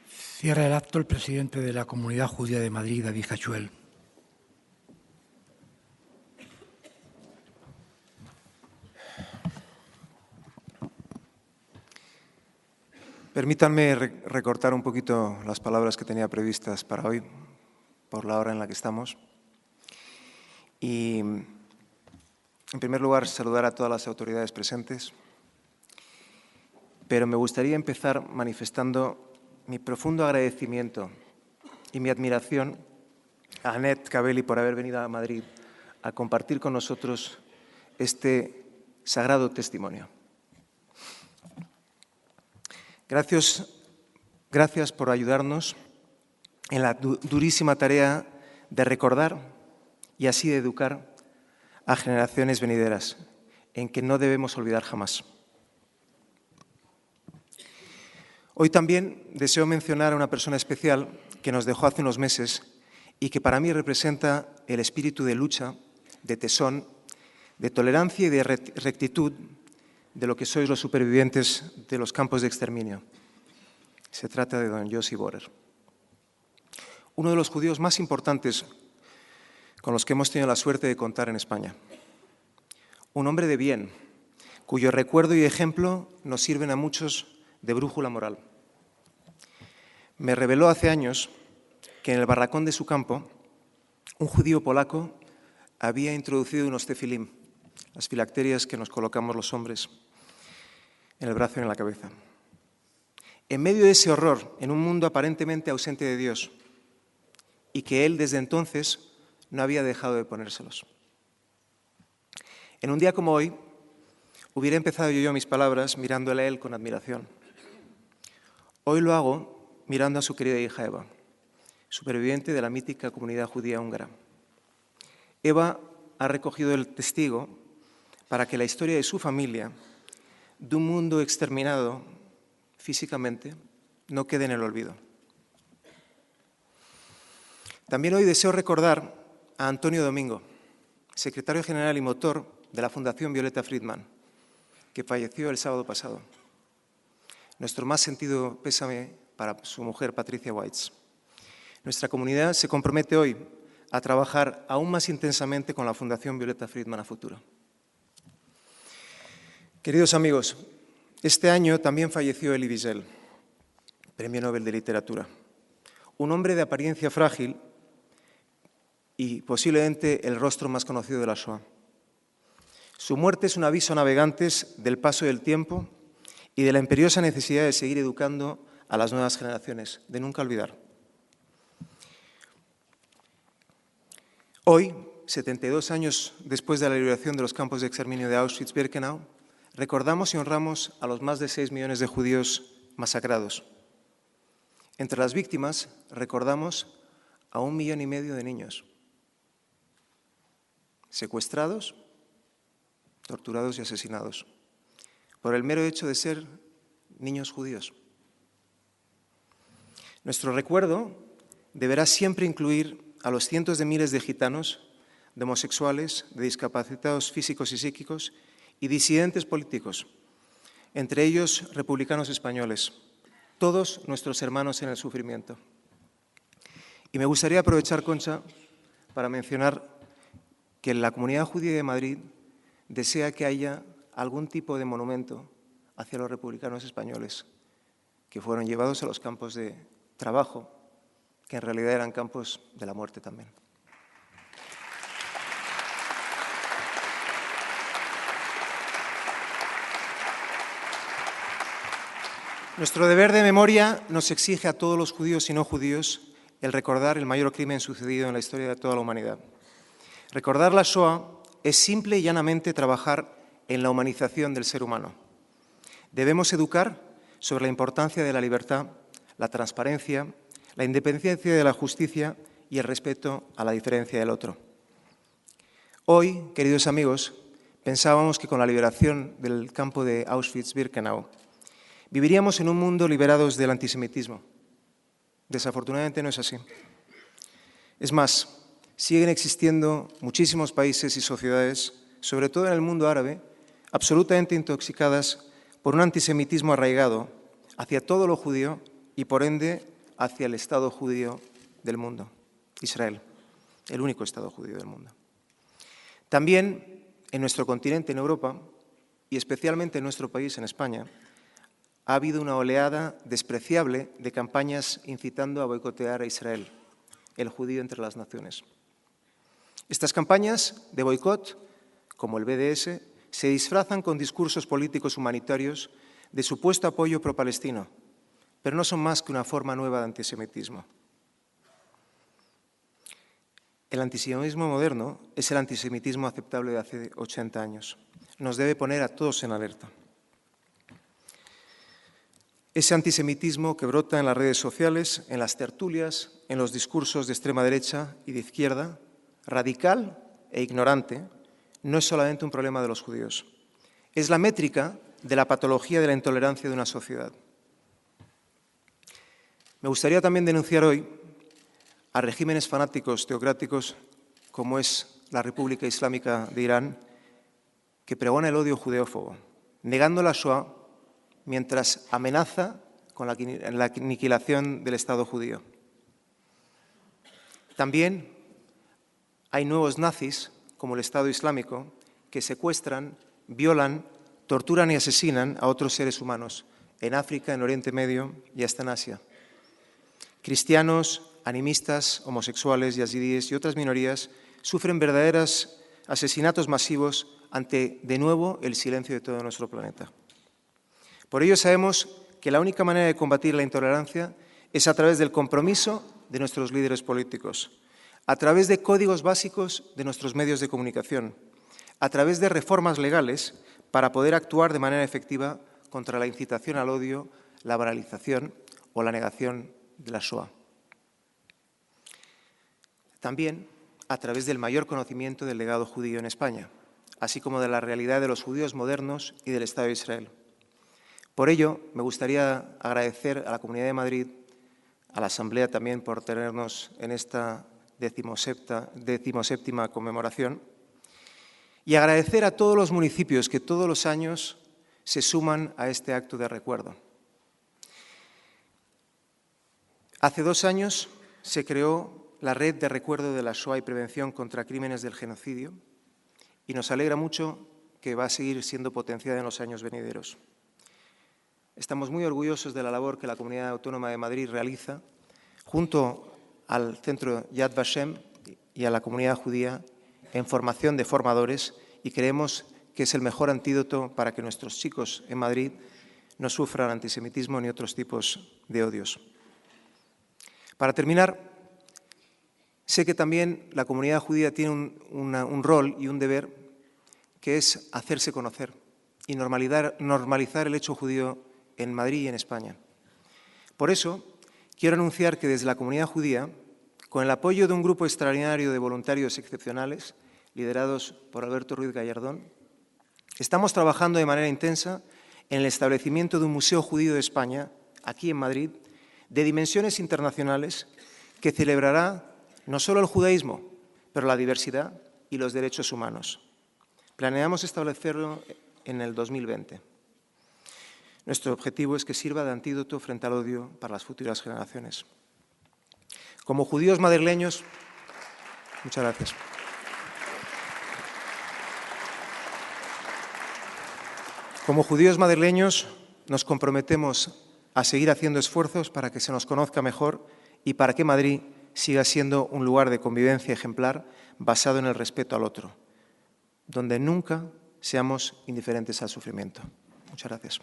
Cierra el acto el presidente de la Comunidad Judía de Madrid, David Hachuel. Permítanme recortar un poquito las palabras que tenía previstas para hoy, por la hora en la que estamos. Y, en primer lugar, saludar a todas las autoridades presentes. Pero me gustaría empezar manifestando mi profundo agradecimiento y mi admiración a Annette Cabelli por haber venido a Madrid a compartir con nosotros este sagrado testimonio. Gracias por ayudarnos en la durísima tarea de recordar y así de educar a generaciones venideras, en que no debemos olvidar jamás. Hoy también deseo mencionar a una persona especial que nos dejó hace unos meses y que para mí representa el espíritu de lucha, de tesón, de tolerancia y de rectitud de lo que sois los supervivientes de los campos de exterminio. Se trata de don Yossi Borer, uno de los judíos más importantes con los que hemos tenido la suerte de contar en España. Un hombre de bien, cuyo recuerdo y ejemplo nos sirven a muchos de brújula moral. Me reveló hace años que en el barracón de su campo, un judío polaco había introducido unos tefilim, las filacterias que nos colocamos los hombres, en el brazo y en la cabeza. En medio de ese horror, en un mundo aparentemente ausente de Dios, y que él desde entonces no había dejado de ponérselos. En un día como hoy, hubiera empezado yo mis palabras mirándole a él con admiración. Hoy lo hago mirando a su querida hija Eva, superviviente de la mítica comunidad judía húngara. Eva ha recogido el testigo para que la historia de su familia, de un mundo exterminado físicamente, no quede en el olvido. También hoy deseo recordar a Antonio Domingo, secretario general y motor de la Fundación Violeta Friedman, que falleció el sábado pasado. Nuestro más sentido pésame para su mujer, Patricia Weitz. Nuestra comunidad se compromete hoy a trabajar aún más intensamente con la Fundación Violeta Friedman a futuro. Queridos amigos, este año también falleció Elie Wiesel, Premio Nobel de Literatura, un hombre de apariencia frágil y posiblemente el rostro más conocido de la Shoah. Su muerte es un aviso a navegantes del paso del tiempo y de la imperiosa necesidad de seguir educando a las nuevas generaciones, de nunca olvidar. Hoy, 72 años después de la liberación de los campos de exterminio de Auschwitz-Birkenau, recordamos y honramos a los más de 6 millones de judíos masacrados. Entre las víctimas recordamos a 1,5 millones de niños secuestrados, torturados y asesinados por el mero hecho de ser niños judíos. Nuestro recuerdo deberá siempre incluir a los cientos de miles de gitanos, de homosexuales, de discapacitados físicos y psíquicos y disidentes políticos, entre ellos republicanos españoles, todos nuestros hermanos en el sufrimiento. Y me gustaría aprovechar, Concha, para mencionar que la Comunidad Judía de Madrid desea que haya algún tipo de monumento hacia los republicanos españoles que fueron llevados a los campos de trabajo, que en realidad eran campos de la muerte también. Nuestro deber de memoria nos exige a todos los judíos y no judíos el recordar el mayor crimen sucedido en la historia de toda la humanidad. Recordar la Shoah es simple y llanamente trabajar en la humanización del ser humano. Debemos educar sobre la importancia de la libertad, la transparencia, la independencia de la justicia y el respeto a la diferencia del otro. Hoy, queridos amigos, pensábamos que con la liberación del campo de Auschwitz-Birkenau viviríamos en un mundo liberados del antisemitismo. Desafortunadamente no es así. Es más, siguen existiendo muchísimos países y sociedades, sobre todo en el mundo árabe, absolutamente intoxicadas por un antisemitismo arraigado hacia todo lo judío y, por ende, hacia el Estado judío del mundo, Israel, el único Estado judío del mundo. También en nuestro continente, en Europa, y especialmente en nuestro país, en España, ha habido una oleada despreciable de campañas incitando a boicotear a Israel, el judío entre las naciones. Estas campañas de boicot, como el BDS, se disfrazan con discursos políticos humanitarios de supuesto apoyo pro-palestino, pero no son más que una forma nueva de antisemitismo. El antisemitismo moderno es el antisemitismo aceptable de hace 80 años. Nos debe poner a todos en alerta. Ese antisemitismo que brota en las redes sociales, en las tertulias, en los discursos de extrema derecha y de izquierda, radical e ignorante, no es solamente un problema de los judíos. Es la métrica de la patología de la intolerancia de una sociedad. Me gustaría también denunciar hoy a regímenes fanáticos teocráticos como es la República Islámica de Irán, que pregona el odio judeófobo, negando la Shoah mientras amenaza con la aniquilación del Estado judío. También hay nuevos nazis, como el Estado Islámico, que secuestran, violan, torturan y asesinan a otros seres humanos en África, en Oriente Medio y hasta en Asia. Cristianos, animistas, homosexuales, yazidíes y otras minorías sufren verdaderos asesinatos masivos ante, de nuevo, el silencio de todo nuestro planeta. Por ello sabemos que la única manera de combatir la intolerancia es a través del compromiso de nuestros líderes políticos, a través de códigos básicos de nuestros medios de comunicación, a través de reformas legales para poder actuar de manera efectiva contra la incitación al odio, la banalización o la negación de la Shoah. También a través del mayor conocimiento del legado judío en España, así como de la realidad de los judíos modernos y del Estado de Israel. Por ello, me gustaría agradecer a la Comunidad de Madrid, a la Asamblea también por tenernos en esta 17ª conmemoración, y agradecer a todos los municipios que todos los años se suman a este acto de recuerdo. Hace 2 años se creó la Red de Recuerdo de la Shoah y Prevención contra Crímenes del Genocidio y nos alegra mucho que va a seguir siendo potenciada en los años venideros. Estamos muy orgullosos de la labor que la Comunidad Autónoma de Madrid realiza junto al Centro Yad Vashem y a la comunidad judía en formación de formadores y creemos que es el mejor antídoto para que nuestros chicos en Madrid no sufran antisemitismo ni otros tipos de odios. Para terminar, Sé que también la comunidad judía tiene un rol y un deber, que es hacerse conocer y normalizar el hecho judío en Madrid y en España. Por eso, quiero anunciar que desde la comunidad judía, con el apoyo de un grupo extraordinario de voluntarios excepcionales, liderados por Alberto Ruiz Gallardón, estamos trabajando de manera intensa en el establecimiento de un Museo Judío de España, aquí en Madrid, de dimensiones internacionales, que celebrará no solo el judaísmo, pero la diversidad y los derechos humanos. Planeamos establecerlo en el 2020. Nuestro objetivo es que sirva de antídoto frente al odio para las futuras generaciones. Como judíos madrileños, muchas gracias. Como judíos madrileños nos comprometemos a seguir haciendo esfuerzos para que se nos conozca mejor y para que Madrid siga siendo un lugar de convivencia ejemplar basado en el respeto al otro, donde nunca seamos indiferentes al sufrimiento. Muchas gracias.